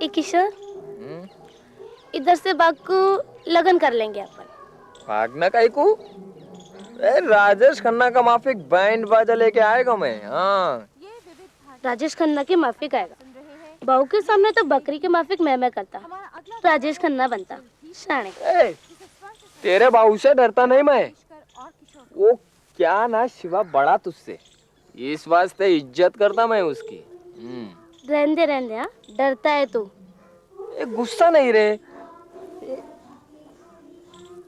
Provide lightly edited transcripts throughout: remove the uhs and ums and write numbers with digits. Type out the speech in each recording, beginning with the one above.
किशोर, इधर से बाग को लगन कर लेंगे अपन। भागना काहे को? राजेश खन्ना का माफिक बैंड बाजा लेके आएगा मैं। हाँ, राजेश खन्ना के माफिक आएगा। बहू के सामने तो बकरी के माफिक मैं करता, राजेश खन्ना बनता। शाणे। तेरे बाबू से डरता नहीं मैं। वो क्या ना शिवा बड़ा तुझसे, इस वास्ते इज्जत करता मैं उसकी। रहने हाँ, डरता है तू। गुस्सा नहीं रे।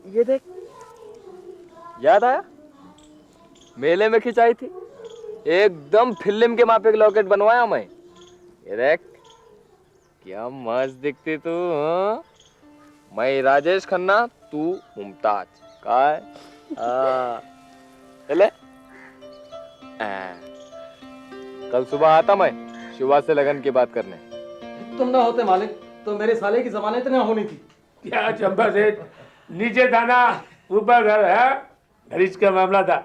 ये देख, याद आया मेले में खिंचाई थी, एकदम फिल्म के माफिक लॉकेट बनवाया मैं। ये देख क्या मस्त दिखती तू। हाँ? मैं राजेश खन्ना, तू मुमताज। काय चले। कल सुबह आता मैं शिवा से लगन की बात करने। तुम ना होते मालिक तो मेरे साले की जमानत ना होनी थी। क्या चंपा सेठ, नीचे था ना ऊपर घर है, खरीच का मामला था,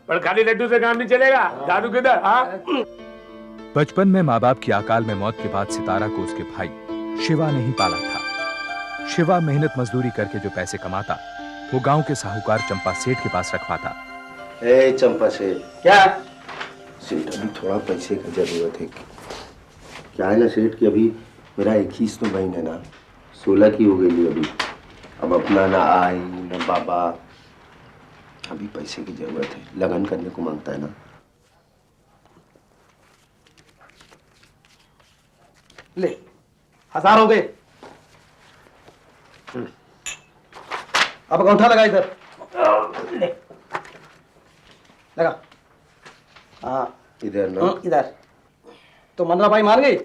पर खाली लड्डू से काम नहीं चलेगा। दारू किधर? हाँ, बचपन में माँ बाप की अकाल में मौत के बाद सितारा को उसके भाई शिवा ने ही पाला था। शिवा मेहनत मजदूरी करके जो पैसे कमाता वो गांव के साहूकार चंपा सेठ के पास रखवाता। ए चंपा सेठ, क्या सेठ अभी थोड़ा पैसे की जरूरत है। क्या है ना सेठ कि अभी मेरा 21 तो महीना ना 16 की हो गई अभी। अब अपना ना आई ना बाबा, अभी पैसे की जरूरत है। लगन करने को मांगता है ना। ले 1000 हो गए। अब अंगूठा लगा इधर। ले लगा। हाँ इधर ना, इधर। तो मंदरा भाई मान गई?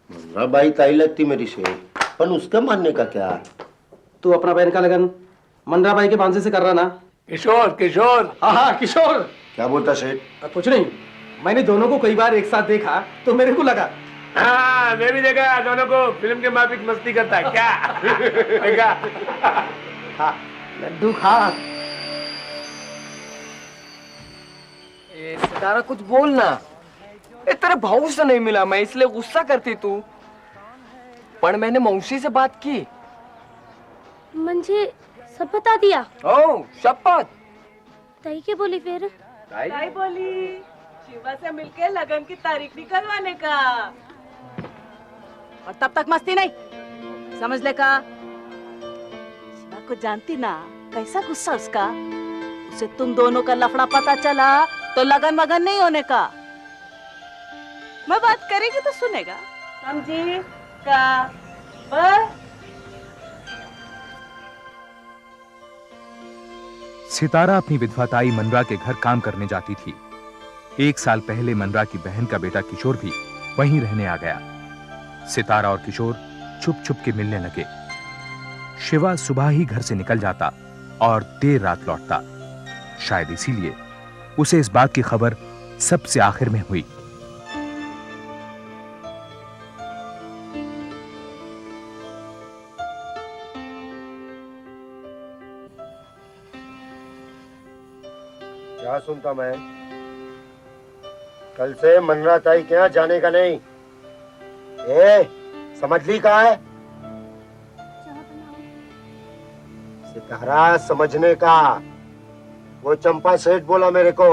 मंदरा बाई ताई लगती मेरी सेठ, पर उसका मानने का क्या? तू अपना बहन का लगन मंदरा भाई के भांजे से कर रहा ना? किशोर किशोर। हाँ किशोर। क्या बोलता सेठ? कुछ नहीं, मैंने दोनों को कई बार एक साथ देखा तो मेरे को लगा। हाँ, मैं भी देखा दोनों को फिल्म के माफिक मस्ती करता है क्या? देखा? हाँ, लड्डू खा। सितारा कुछ बोलना। तेरे भाऊ से नहीं मिला मैं इसलिए गुस्सा करती तू, पर मैंने मौसी से बात की। मुझे सब बता दिया। ओ शपथ। ताई के बोली फिर? ताई बोली शिवा से मिलके लगन की तारीख निकलवाने का, और तब तक मस्ती नहीं, समझ ले का? शिवा को जानती ना, कैसा गुस्सा उसका। उसे तुम दोनों का लफड़ा पता चला तो लगन मगन नहीं होने का। मैं बात करेगी तो सुनेगा, समझी का? पर सितारा अपनी विधवा ताई मनरा के घर काम करने जाती थी। 1 साल पहले मनरा की बहन का बेटा किशोर भी वहीं रहने आ गया। सितारा और किशोर छुप छुप के मिलने लगे। शिवा सुबह ही घर से निकल जाता और देर रात लौटता। शायद इसीलिए उसे इस बात की खबर सबसे आखिर में हुई। क्या सुनता मैं? कल से मनरा ताई के यहाँ जाने का नहीं। समझ ली कहा है? सितारा समझने का। वो चंपा सेठ बोला मेरे को,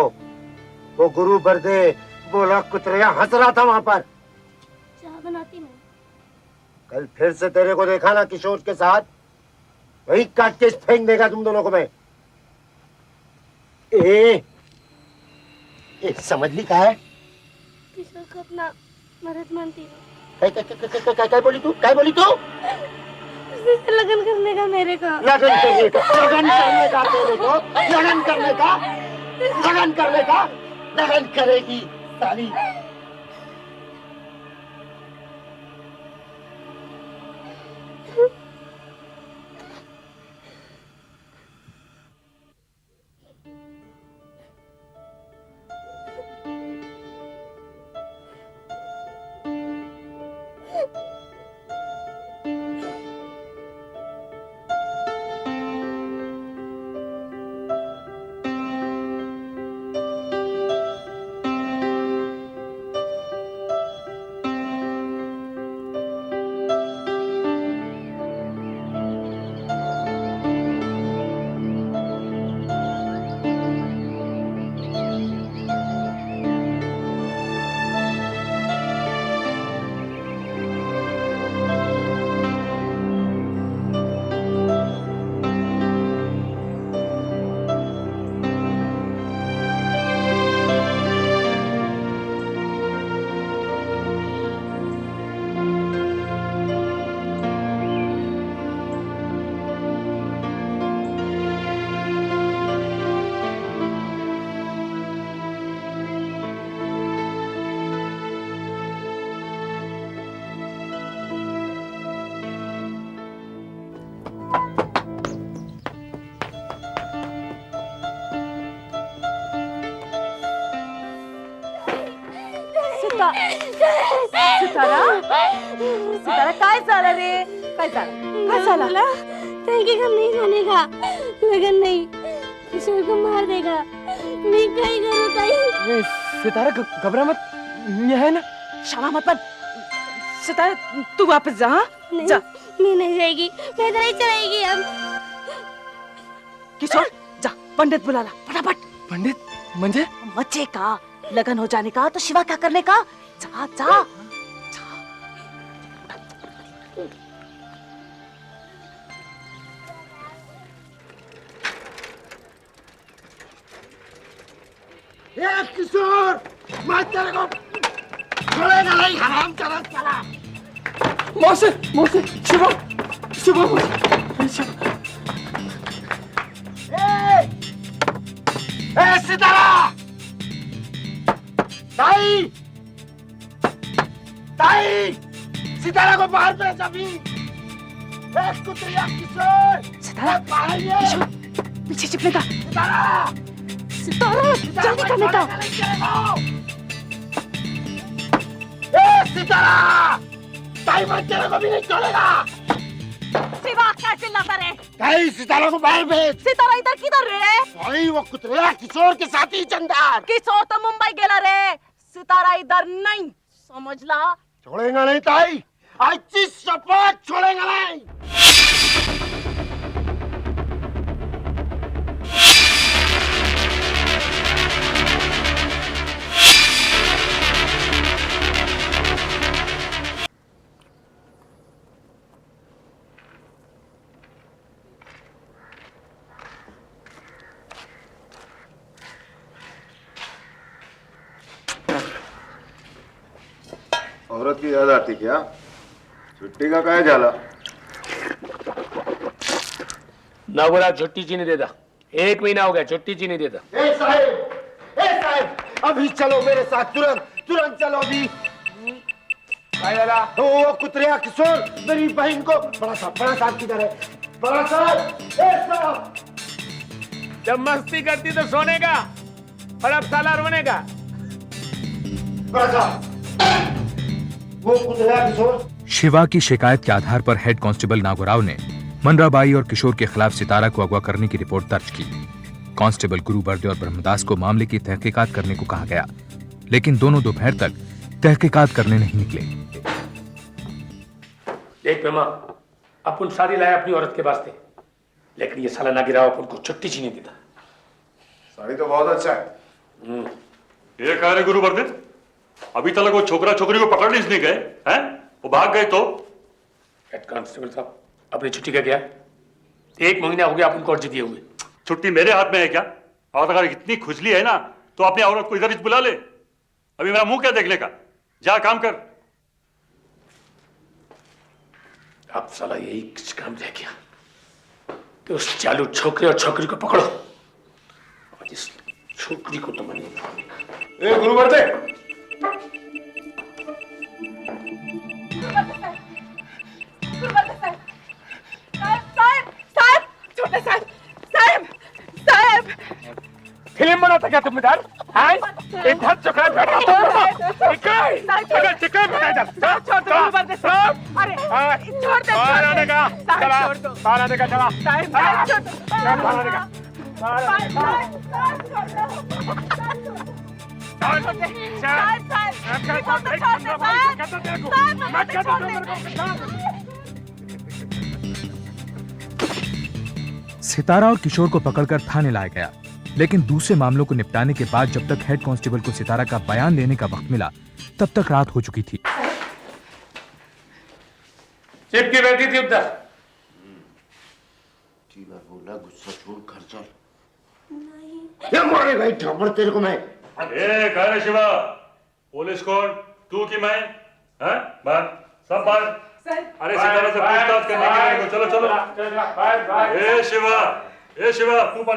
वो गुरु बरदे बोला, कुतरिया हंस रहा था वहां पर। चाह बनाती मैं। कल फिर से तेरे को देखा ना किशोर के साथ, वही काट के फेंक देगा तुम दोनों को मैं। समझ ली कहा है? किशोर को अपना मर्द मानती है। क्या बोली तू? क्या बोली तू? उसी से लगन करने का मेरे को। लगन करने का? लगन करने का तेरे को? लगन करने का? लगन करने का? लगन करेगी साली। तुझा सितारा सितारा काय झालं रे काय झालं तरीके का नहीं खाने का लगन नहीं किशोर को मार देगा मैं कहीं करूँ ताई सितारा घबरा मत, ये है ना। शाला मत बन सितारा तू वापस जा हाँ? नहीं, जा मैं नहीं जाएगी मैं इधर ही चलेगी अब किशोर जा पंडित बुला ला फटाफट पंडित म्हणजे बच्चे का लगन हो जाने का तो शिवा क्या करने का जा जा किशोर मैं तेरे को छोड़ेगा नहीं, हराम चला चला। मौसे मौसे शिवा शिवा मौसे शिवा। ए सितारा ताई ताई सितारा को बाहर भेज अभी। कुतरिया किशोर सितारा बाहर किशोर पीछे छिपने का सितारा सितारा जल्दी करने का सितारा ताई मैं तेरे को भी नहीं छोड़ेगा। शिवा क्या चिल्लाता रे ताई सितारा को बाहर भेज। सितारा इधर किधर रे भाई वो कुतरिया किशोर के साथी चंदर किशोर तो मुंबई गेला रे सितारा इधर नहीं समझला छोड़ेगा नहीं ताई, आज शपथ छोड़ेगा नहीं। औरत की याद आती क्या? छुट्टी का काय झाला? नवरा छुट्टी जी नहीं देता, 1 महीना हो गया छुट्टी जी नहीं देता। ए साहब अभी चलो मेरे साथ, तुरंत चलो अभी। वो कुतरिया किशोर मेरी बहन को बड़ा साहब किधर है? बड़ा साहब जब मस्ती करती तो सोने का और अब साला रोने का। बड़ा साहब वो कुतरिया किशोर। शिवा की शिकायत के आधार पर हेड कांस्टेबल नागोराव ने मनराबाई और किशोर के खिलाफ सितारा को अगवा करने की रिपोर्ट दर्ज की। कांस्टेबल गुरुबर्दे और ब्रह्मदास को मामले की तहकीकात करने को कहा गया, लेकिन दोनों दोपहर तक तहकीकात करने नहीं निकले। देख प्रेमा, अपन सारी लाए अपनी औरत के वास्ते, लेकिन ये साला नागिराव अपन को छुट्टी जी नहीं देता। साड़ी तो बहुत अच्छा है। ये कह रहे गुरुवर्दे, अभी तक वो छोकरा छोकरी को पकड़ नहीं गए हैं? वो भाग गए तो? हेड कांस्टेबल साहब अपनी छुट्टी का क्या? 1 महीना हो गया अपन को अर्जी दिए हुए। छुट्टी मेरे हाथ में है क्या? और अगर इतनी खुजली है ना तो अपनी औरत को इधर ही बुला ले। अभी मेरा मुंह क्या देखने का? जा काम कर। अब साला यही काम रह गया कि उस चालू छोकरे और छोकरी को पकड़ो और इस छोकरी को तो मैंने। ए गुरुवर्दे, फिल्म बनाता क्या तुम इधर? इधर चुका बैठा सितारा और किशोर को पकड़कर थाने लाया गया, लेकिन दूसरे मामलों को निपटाने के बाद जब तक हेड कांस्टेबल को सितारा का बयान देने का वक्त मिला, तब तक रात हो चुकी थी। चिपकी बैठी थी उधर। बोला गुस्सा छोड़ घर चल। ये मारे भाई ठमड़ तेरे को मैं। ए कह रहे शिवा, पुलिस कौन? तू कि मैं? हैं? बाहर सब बाहर। अरे सितारा से पूछताछ करने के लिए चलो चलो। ए शिवा तू पर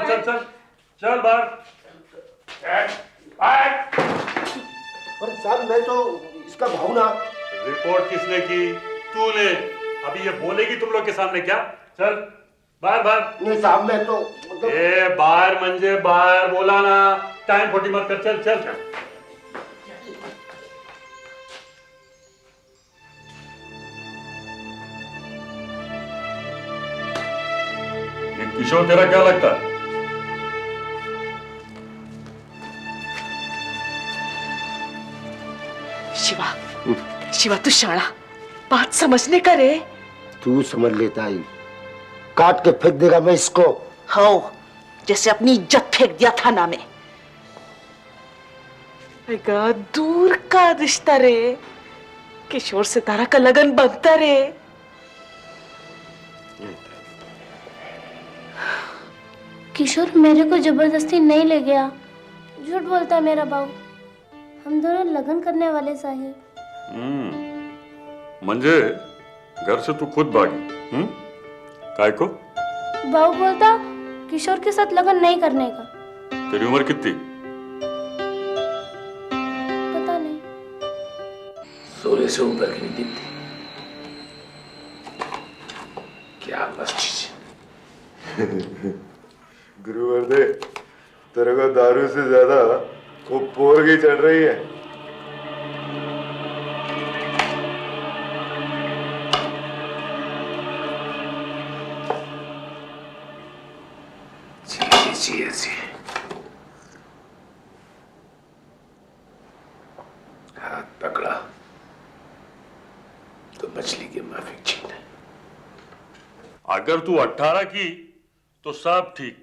चल बाहर। अरे साहब मैं तो इसका भाऊ ना। रिपोर्ट किसने की? तूने। अभी ये बोलेगी तुम लोग के सामने क्या? चल बाहर। नहीं साहब मैं तो ए बाहर मंजे बाहर बोला ना, टाइम खोटी मत कर। चल किशोर तेरा क्या लगता है? शिवा, शिवा तू शाणा, बात समझने का रे। तू समझ लेता है, काट के फेंक देगा मैं इसको। हो, जैसे अपनी इज्जत फेंक दिया थाना में। अगा, दूर का रिश्ता रे, किशोर से तारा का लगन बनता रे। किशोर मेरे को जबरदस्ती नहीं ले गया, झूठ बोलता है मेरा बाबू। हम दोनों लगन करने वाले साहिब। मंजे घर से तू खुद भागी? काय को? बाबू बोलता किशोर के साथ लगन नहीं करने का। तेरी उम्र कितनी? पता नहीं। 16 से ऊपर की नहीं दिखती। क्या मस्त चीज। गुरुवर्दे, तेरे को दारू से ज्यादा वो पोरगी चढ़ रही है। ऐसी हाथ पकड़ा तो मछली के माफिक छीना। अगर तू 18 की तो सब ठीक,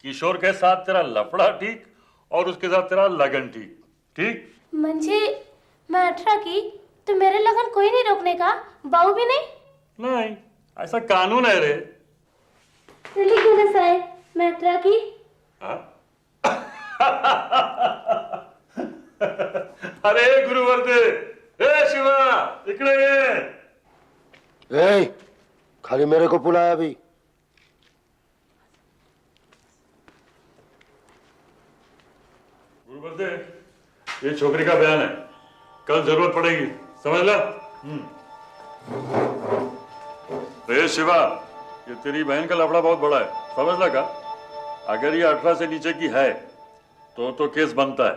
किशोर के साथ तेरा लफड़ा ठीक और उसके साथ तेरा लगन ठीक। ठीक मंजी, मैं 18 की तो मेरे लगन कोई नहीं रोकने का, बाबू भी नहीं। नहीं, ऐसा कानून है रे। लिख दो ना साहब, मैं 18 की। अरे गुरुवर्दे, ए शिवा, इकडे ये। ए, खाली मेरे को बुलाया अभी। गुरुवर्दे, ये छोकरी का बयान है, कल जरूरत पड़ेगी, समझ ला। ए शिवा, ये तेरी बहन का लफड़ा बहुत बड़ा है, समझ लगा? अगर ये 18 से नीचे की है तो केस बनता है,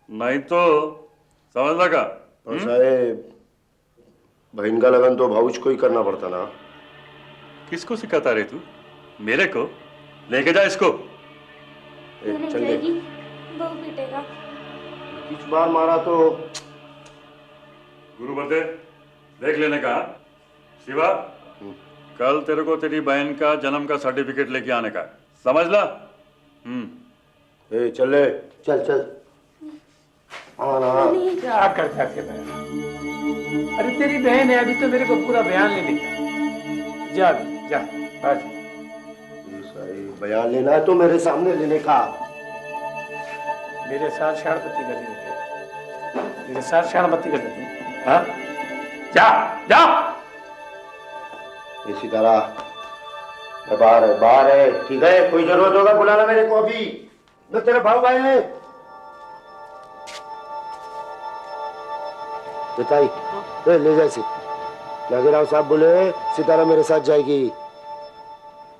नहीं तो समझ लगा? साहेब, बहन का लगन तो भाऊज को ही करना पड़ता ना। किसको सिखाता रे तू? मेरे को? लेके जा इसको। चल दे। बाबू पीटेगा। इस बार मारा तो गुरुवर्दे, देख लेने का। शिवा, कल तेरे को तेरी बहन का जन्म का सर्टिफिकेट लेके आने का, समझ ला? ए, चल ले, चल चल। क्या करता थे बहन? अरे तेरी बहन है, अभी तो मेरे को पूरा बयान लेने का। जा अभी, जा आज। बयान लेना है तो मेरे सामने लेने का। मेरे साथ शाणपत्ती कर दी, मेरे साथ शाणपत्ती कर दी। हाँ, जा जा। इसी तरह बाहर है, ठीक है? कोई जरूरत होगा बुलाना मेरे को अभी, मैं तेरे भाव भाई है। बताई, ले जा इसे। नागेराव साहब बोले सितारा मेरे साथ जाएगी।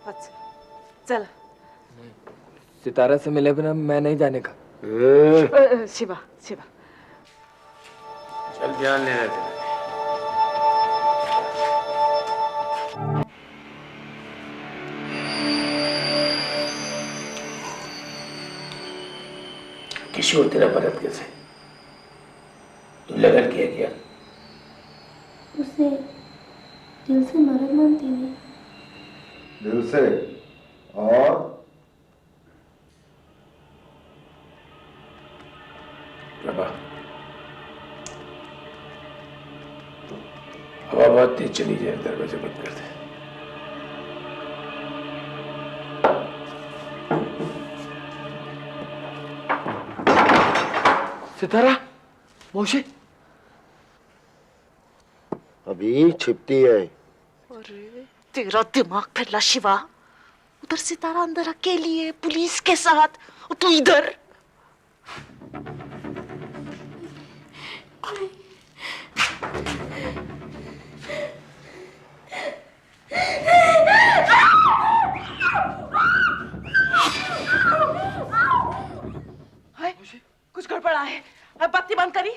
अच्छा, चल। सितारा से मिले बिना मैं नहीं जाने का। शिवा, शिवा, चल ध्यान लेना तेरा। किशोर तेरा भरत कैसे? तू लगन किया क्या? उसे दिल से मरद मानती नहीं। दिल से? और प्रभा, हवा बहुत तेज चली जाए, दरवाजा बंद कर दे। सितारा, मौसी, अभी छिपती है। अरे तेरा दिमाग फिरला शिवा, उधर सितारा अंदर अकेली है पुलिस के साथ, और तू इधर। कुछ गड़बड़ा है, अब बत्ती बंद करी।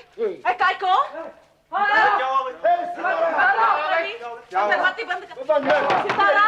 काय को बत्ती बंद कर। सितारा,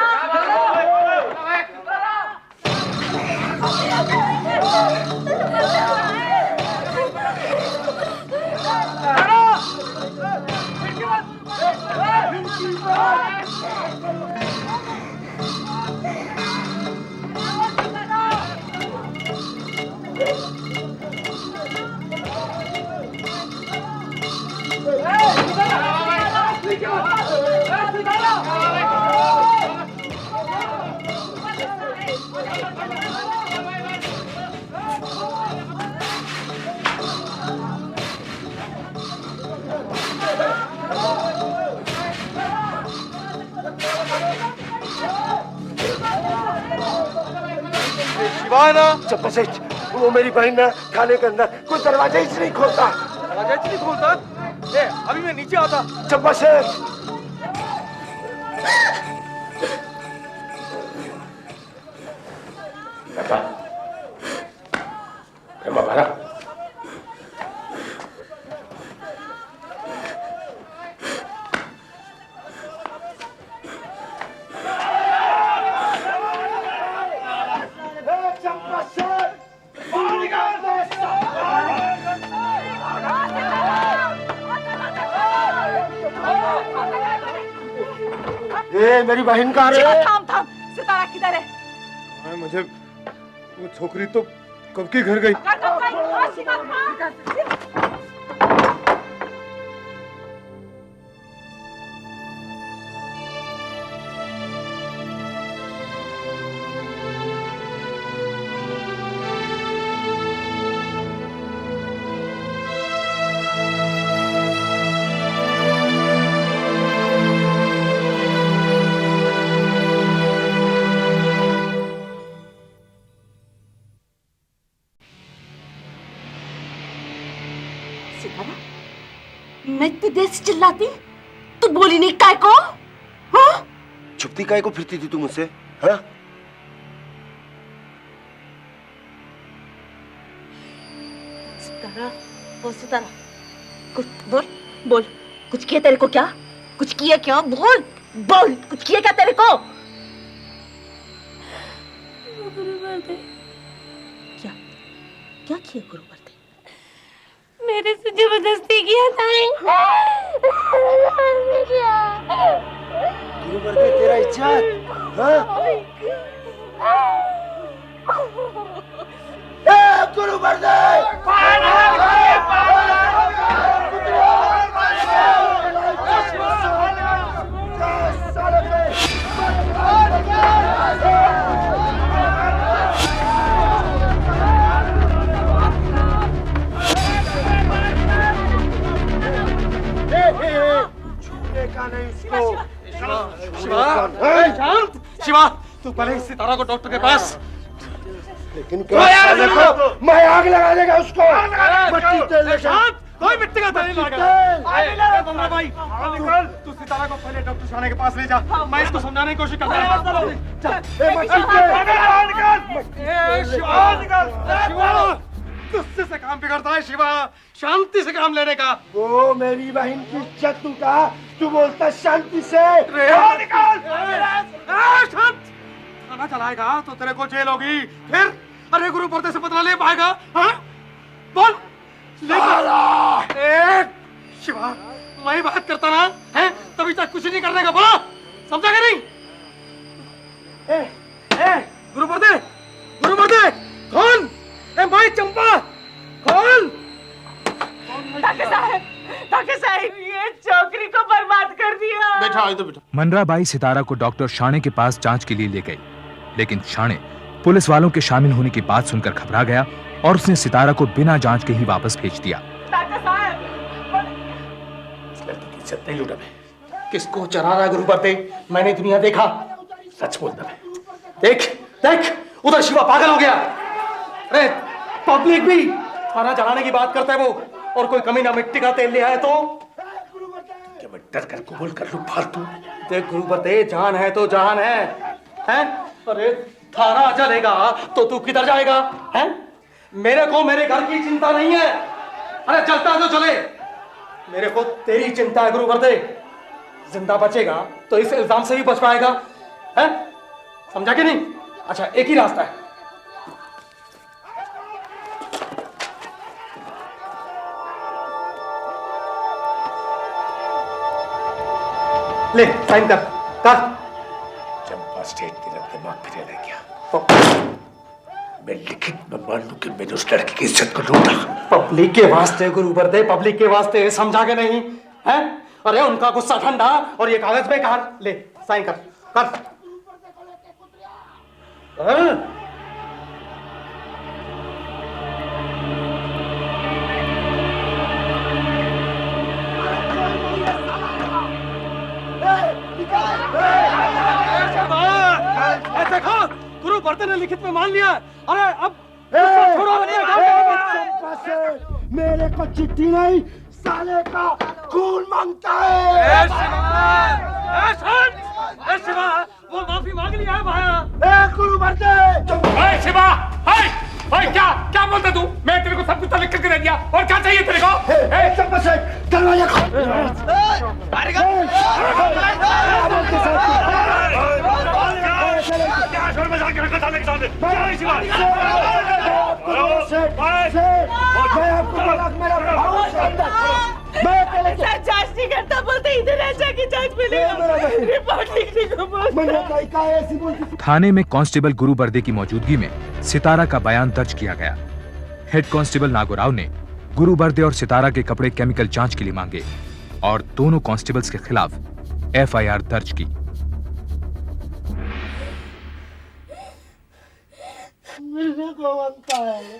शिवा है ना? चंपा सेठ, वो मेरी बहन ना थाने के अंदर कोई दरवाजा ही नहीं खोलता। दरवाजा नहीं खोलता? ए, अभी मैं नीचे आता। चंपा सेठ, बाबा ए मेरी बहन कहाँ है? थाम थाम, सितारा किधर है? मुझे वो छोकरी तो कब की घर गई। सितारा, मैं इतनी देर से चिल्लाती, तू बोली नहीं काय को? हाँ? छुपती काय को फिरती थी तू मुझसे? हाँ? सितारा, वो सितारा, कुछ बोल, बोल, कुछ किया तेरे को क्या? कुछ किया क्या? बोल, बोल, कुछ किया क्या तेरे को? गुरुवर्दे, क्या? क्या किया गुरुवर्दे? मेरे से जबरदस्ती किया था। गुरुवर्दे, तेरा इज्जत, हाँ? ए गुरुवर्दे! शिवा, तू पहले इस सितारा को डॉक्टर के पास। लेकिन क्या देखो, मैं आग लगा देगा उसको। मिट्टी तेल लेकर। कोई मिट्टी का तेल लगा। बंगला भाई, तू सितारा को पहले डॉक्टर शाने के पास ले जा। मैं इसको समझाने की कोशिश करता हूँ। शिवा, गुस्से से काम बिगड़ता है शिवा, शांति से काम लेने का। वो मेरी बहन की इज्जत लूटा, तू बोलता शांति से। शांत, खाना चलाएगा तो तेरे को जेल होगी। फिर अरे गुरु पर्दे से बदला ले पाएगा? हाँ? बोल। शिवा, मैं बात करता ना है, तभी तक कुछ नहीं करने का। बोला, समझा क्या नहीं? गुरु पर्दे, गुरु पर्दे, कौन? भाई चंपा, कौन? डॉक्टर साहब, ये छोकरी को बर्बाद कर दिया। बैठा, इधर बैठा। मनराबाई सितारा को डॉक्टर शाणे के पास जांच के लिए ले गई, लेकिन शाणे पुलिस वालों के शामिल होने की बात सुनकर घबरा गया और उसने सितारा को बिना जांच के ही वापस भेज दिया। डॉक्टर साहब, इस लड़की की इज्जत नहीं लूटा मैं। किसको चरा रहा है गुरु पर्दे? मैंने दुनिया देखा। सच बोलता मैं। देख, देख, उधर शिवा पागल हो गया। अरे पब्लिक भी खाना चलाने की बात करता है वो, और कोई कमी ना मिट्टी का तेल ले आए तो क्या मैं डर कर कबूल कर लूं फालतू? देख गुरु पर्दे, जान है तो जहान है, हैं? अरे थाना चलेगा तो तू किधर जाएगा? हैं? मेरे को मेरे घर की चिंता नहीं है। अरे चलता तो चले, मेरे को तेरी चिंता है गुरु पर्दे। जिंदा बचेगा तो इस इल्जाम से भी बच पाएगा, हैं? समझा कि नहीं? अच्छा, एक ही रास्ता है। ले, साइन कर, कर। चंपा स्टेट तेरा दिमाग फिर रह गया। मैं लिखित में मान लूं कि मैंने उस लड़की की इज्जत को लूटा। पब्लिक के वास्ते गुरु पर्दे, पब्लिक के वास्ते, समझा के नहीं है? अरे उनका गुस्सा ठंडा और ये कागज बेकार। ले, साइन कर, कर। हाँ? देखो, गुरु बर्दे ने लिखित में मान लिया। अरे अब छोड़ो, मेरे को चिट्ठी नहीं, साले का खून मांगता है। शिवा, वो माफी मांग लिया है भाया। गुरु बर्दे, शिवा, क्या बोलता तू? मैं तेरे को सब कुछ लिख करके दे दिया, और क्या चाहिए तेरे को? दरवाजा खोल। जांच नहीं करता, बोलते इधर ऐसा की जांच मिलेगा, रिपोर्ट लिखने को बोलते। थाने में कांस्टेबल गुरु बर्दे की मौजूदगी में सितारा का बयान दर्ज किया गया। हेड कांस्टेबल नागोराव ने गुरु बर्दे और सितारा के कपड़े केमिकल जांच के लिए मांगे और दोनों कांस्टेबल्स के खिलाफ एफआईआर दर्ज की। मिलने को बनता है।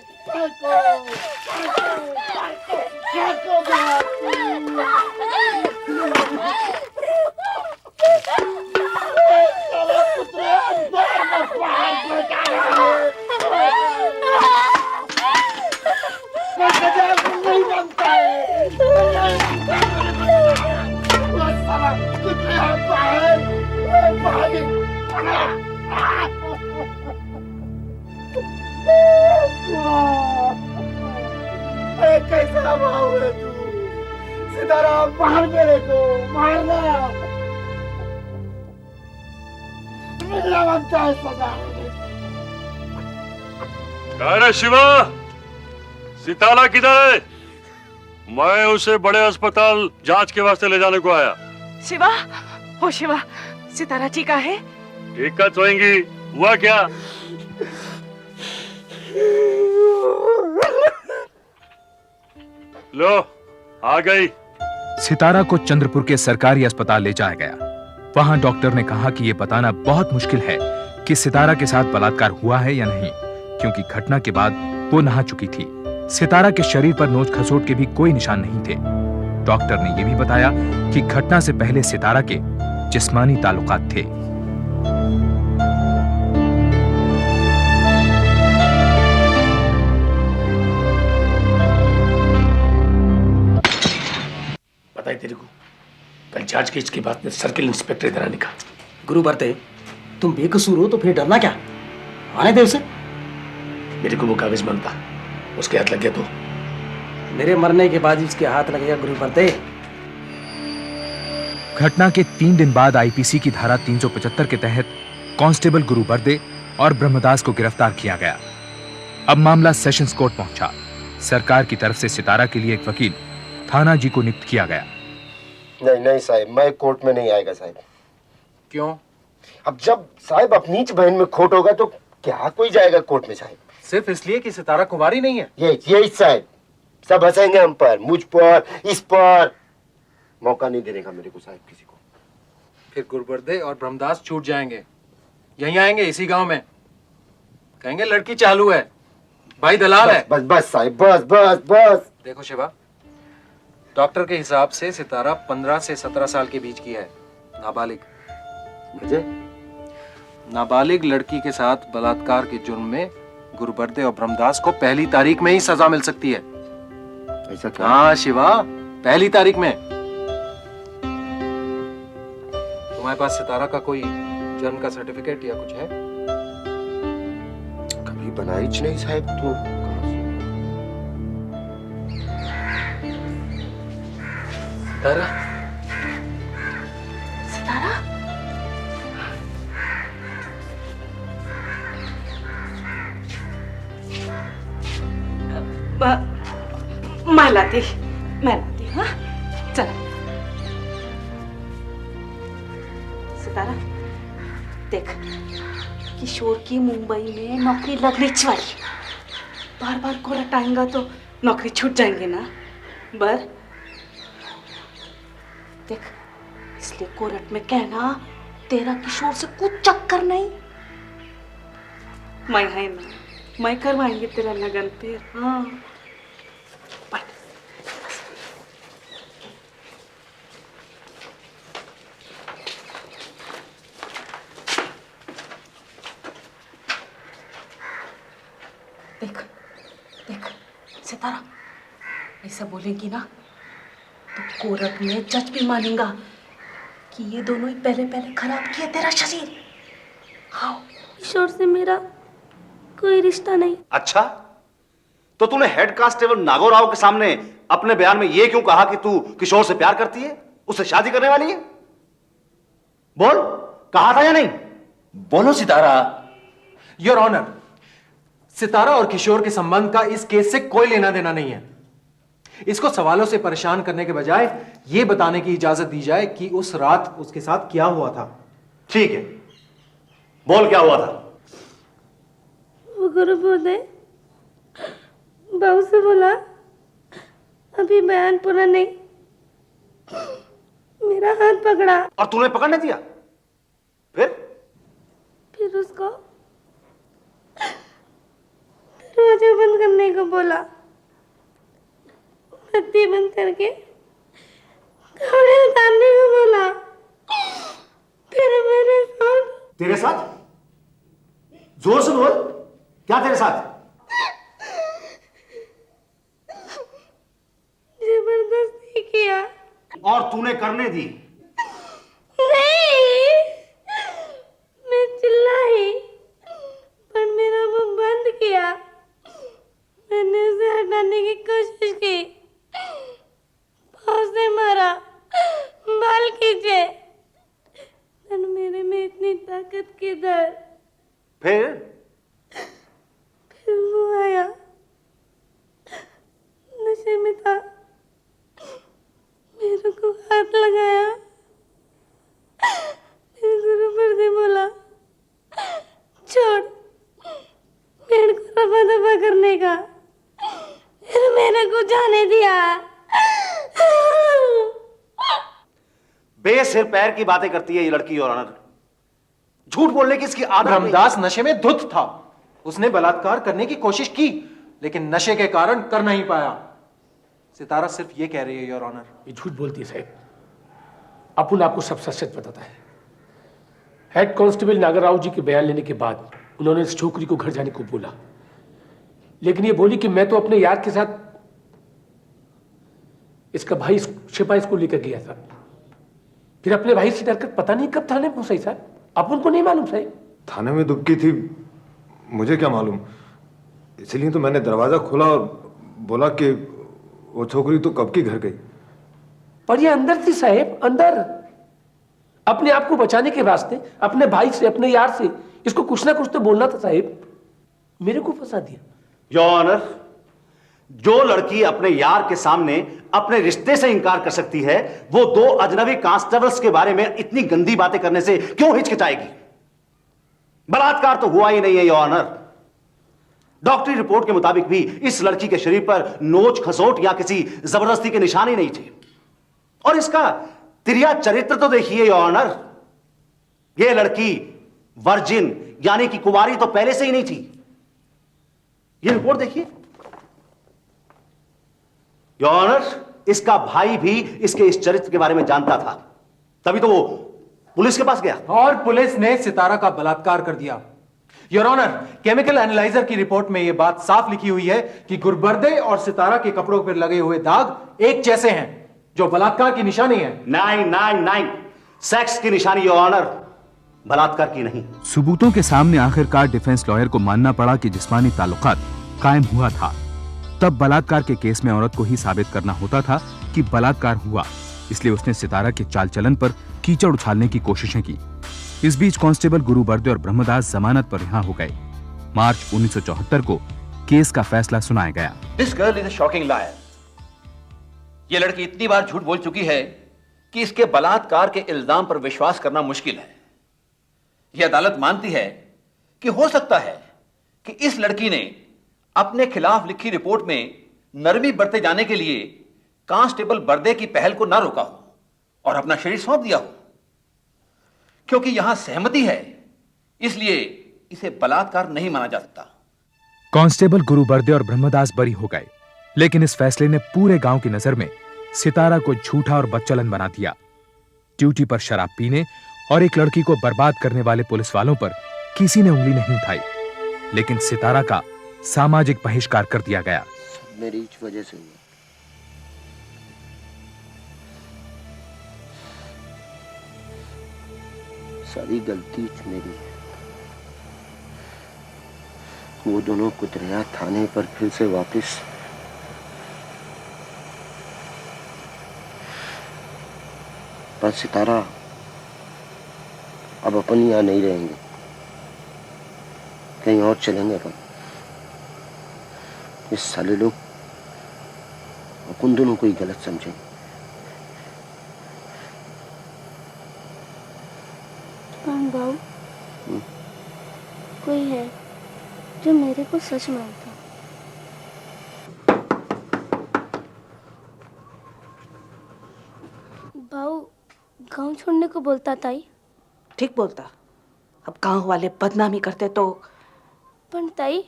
कैसा भाव है तू? सितारा, मार मेरे को, मारना। मिलना बनता है सदा। अरे शिवा, सितारा किधर है? मैं उसे बड़े अस्पताल जांच के वास्ते ले जाने को आया। शिवा, ओ शिवा, सितारा ठीक है? ठीक का सोएंगी, हुआ क्या? लो, आ गई। सितारा को चंद्रपुर के सरकारी अस्पताल ले जाया गया। वहां डॉक्टर ने कहा कि यह बताना बहुत मुश्किल है कि सितारा के साथ बलात्कार हुआ है या नहीं, क्योंकि घटना के बाद वो नहा चुकी थी। सितारा के शरीर पर नोच खसोट के भी कोई निशान नहीं थे। डॉक्टर ने यह भी बताया कि घटना से पहले सितारा के जिस्मानी ताल्लुकात थे। बताइए तेरे को, कल जांच के इसके बाद में सर्किल इंस्पेक्टर इधर आने का। गुरु बर्दे, तुम बेकसूर हो तो फिर डरना क्या? आने दे उसे। मेरे को वो कागज मांगता, उसके हाथ लग गया तो मेरे मरने के बाद इसके हाथ लगेगा गुरु बर्दे। घटना के 3 दिन बाद आईपीसी की धारा 375 के तहत कांस्टेबल गुरु बर्दे और ब्रह्मदास को गिरफ्तार किया गया। अब मामला सेशंस कोर्ट पहुंचा। सरकार की तरफ से सितारा के लिए एक वकील थाना जी को नियुक्त किया गया। नहीं साहब, मैं कोर्ट में नहीं आएगा साहब। क्यों? अब जब साहब अपनी बहन में खोट होगा तो क्या कोई जाएगा कोर्ट में साहब? सिर्फ इसलिए कि सितारा कुंवारी नहीं है? यही साहब, सब हंसेंगे हम पर, मुझ पर, इस पर। मौका नहीं देने का मेरे को साहब किसी को। फिर गुरुबर्दे और ब्रह्मदास छूट जाएंगे, यहीं आएंगे इसी गांव में, कहेंगे लड़की चालू है, भाई दलाल है। बस साहब, बस। देखो शिवा, डॉक्टर के हिसाब से सितारा 15 से 17 साल के बीच की है, नाबालिग। नाबालिग लड़की के साथ बलात्कार के जुर्म में गुरुबर्दे और ब्रह्मदास को पहली तारीख में ही सजा मिल सकती है। ऐसा क्या? हाँ शिवा, पहली तारीख में। तुम्हारे पास सितारा का कोई जन्म का सर्टिफिकेट या कुछ है? कभी बनाई नहीं साहब तो। सितारा, सितारा, मैं लाती, हाँ? चलो सितारा, देख किशोर की मुंबई में नौकरी लगने वाली, बार बार कोर्ट आएगा तो नौकरी छूट जाएंगे ना। बर देख, इसलिए कोर्ट में कहना तेरा किशोर से कुछ चक्कर नहीं, मैं है ना, मैं करवाएंगे तेरा लगन फिर। हाँ बैठ। देख देख सितारा, ऐसा बोलेगी ना तो कोर्ट में जज भी मानेगा कि ये दोनों ही पहले पहले खराब किए तेरा शरीर। हाँ किशोर से मेरा कोई रिश्ता नहीं। अच्छा, तो तूने हेड कांस्टेबल नागोराव के सामने अपने बयान में यह क्यों कहा कि तू किशोर से प्यार करती है, उससे शादी करने वाली है? बोल, कहा था या नहीं? बोलो सितारा। योर ऑनर, सितारा और किशोर के संबंध का इस केस से कोई लेना देना नहीं है। इसको सवालों से परेशान करने के बजाय यह बताने की इजाजत दी जाए कि उस रात उसके साथ क्या हुआ था। ठीक है, बोल क्या हुआ था? वो गुरु बोले बहू से बोला अभी बयान पूरा नहीं, मेरा हाथ पकड़ा और तूने पकड़ने दिया? फिर उसको दरवाजा बंद करने को बोला, बत्ती बंद करके कपड़े उतारने को बोला। फिर मेरे साथ। तेरे साथ? जोर से बोल, क्या तेरे साथ? जबरदस्ती किया। और तूने करने दी? नहीं, मैं चिल्लाई पर मेरा मुंह बंद किया। मैंने उसे हटाने की कोशिश की, पाँव से मारा, बाल खींचे, पर मेरे में इतनी ताकत किधर। फिर वो आया, नशे में था, मेरे को हाथ लगाया, मेरे गुरु पर से बोला छोड़, पेड़ को रफा दफा करने का। फिर मेरे को जाने दिया। बेसिर पैर की बातें करती है ये लड़की, और ऑनर झूठ बोलने की इसकी आदत। रामदास नशे में धुत था, उसने बलात्कार करने की कोशिश की लेकिन नशे के कारण कर नहीं पाया। सितारा सिर्फ ये कह रही है योर ऑनर। ये झूठ बोलती है साहब, अपुन आपको सब सच सच बताता है। हेड कांस्टेबल नागरराव जी के बयान लेने के बाद उन्होंने इस छोकरी को घर जाने को बोला, लेकिन ये बोली कि मैं तो अपने यार के साथ इसका भाई सिपाही स्कूल लेकर गया था। फिर अपने भाई से डरकर पता नहीं कब थाने पहुंचाई साहब, अपन को नहीं मालूम साहब। थाने में दुबकी थी, मुझे क्या मालूम, इसलिए तो मैंने दरवाजा खोला और बोला कि वो छोकरी तो कब की घर गई। पर ये अंदर थी साहब, अंदर। अपने आप को बचाने के वास्ते अपने भाई से, अपने यार से इसको कुछ ना कुछ तो बोलना था साहब, मेरे को फंसा दिया। योर ऑनर, जो लड़की अपने यार के सामने अपने रिश्ते से इंकार कर सकती है, वो दो अजनबी कांस्टेबल्स के बारे में इतनी गंदी बातें करने से क्यों हिचकिचाएगी? बलात्कार तो हुआ ही नहीं है योर ऑनर। डॉक्टरी रिपोर्ट के मुताबिक भी इस लड़की के शरीर पर नोच खसोट या किसी जबरदस्ती के निशान ही नहीं थे। और इसका तिरिया चरित्र तो देखिए योर ऑनर, यह लड़की वर्जिन यानी कि कुंवारी तो पहले से ही नहीं थी। यह रिपोर्ट देखिए योर ऑनर, इसका भाई भी इसके इस चरित्र के बारे में जानता था, तभी तो वो पुलिस के पास गया। और पुलिस ने सितारा का बलात्कार कर दिया। योर ऑनर, केमिकल एनालाइजर की रिपोर्ट में यह बात साफ लिखी हुई है कि गुरबर्दे और सितारा के कपड़ों पर लगे हुए दाग एक जैसे हैं, जो बलात्कार की निशानी है। नहीं नहीं नहीं, सेक्स की निशानी योर ऑनर, बलात्कार की नहीं। सबूतों के सामने आखिरकार डिफेंस लॉयर को मानना पड़ा कि जिस्मानी ताल्लुकात कायम हुआ था। तब बलात्कार के केस में औरत को ही साबित करना होता था कि बलात्कार हुआ, इसलिए उसने सितारा के चाल चलन पर कीचड़ उछालने की कोशिशें की। इस बीच कांस्टेबल गुरुबर्दे और ब्रह्मदास जमानत पर रिहा हो गए। मार्च 1974 को केस का फैसला सुनाया गया। This girl is a shocking liar. यह लड़की इतनी बार झूठ बोल चुकी है कि इसके बलात्कार के इल्जाम पर विश्वास करना मुश्किल है। यह अदालत मानती है कि हो सकता है कि इस लड़की ने अपने खिलाफ लिखी रिपोर्ट में नरमी बरते जाने के लिए कांस्टेबल बर्दे की पहल को ना रोका हो और अपना शरीर सौंप दिया हो। क्योंकि यहां सहमति है, इसलिए इसे बलात्कार नहीं माना जा सकता। कांस्टेबल गुरुबर्दे और ब्रह्मदास बरी हो गए, लेकिन इस फैसले ने पूरे गांव की नजर में सितारा को झूठा और बदचलन बना दिया। ड्यूटी पर शराब पीने और एक लड़की को बर्बाद करने वाले पुलिस वालों पर किसी ने उंगली नहीं उठाई, लेकिन सितारा का सामाजिक बहिष्कार कर दिया गया। सब मेरी इस वजह से हुआ। सारी गलती मेरी है। वो दोनों कुतरिया थाने पर फिर से वापस पर सितारा अब अपन यहाँ नहीं रहेंगे, कहीं और चलेंगे अपन। इस साले लोग अपन दोनों को ही गलत समझेंगे। बाबू कोई है जो मेरे को सच मानता। बाबू गांव छोड़ने को बोलता ताई। ठीक बोलता, अब गांव वाले बदनामी करते तो। पर ताई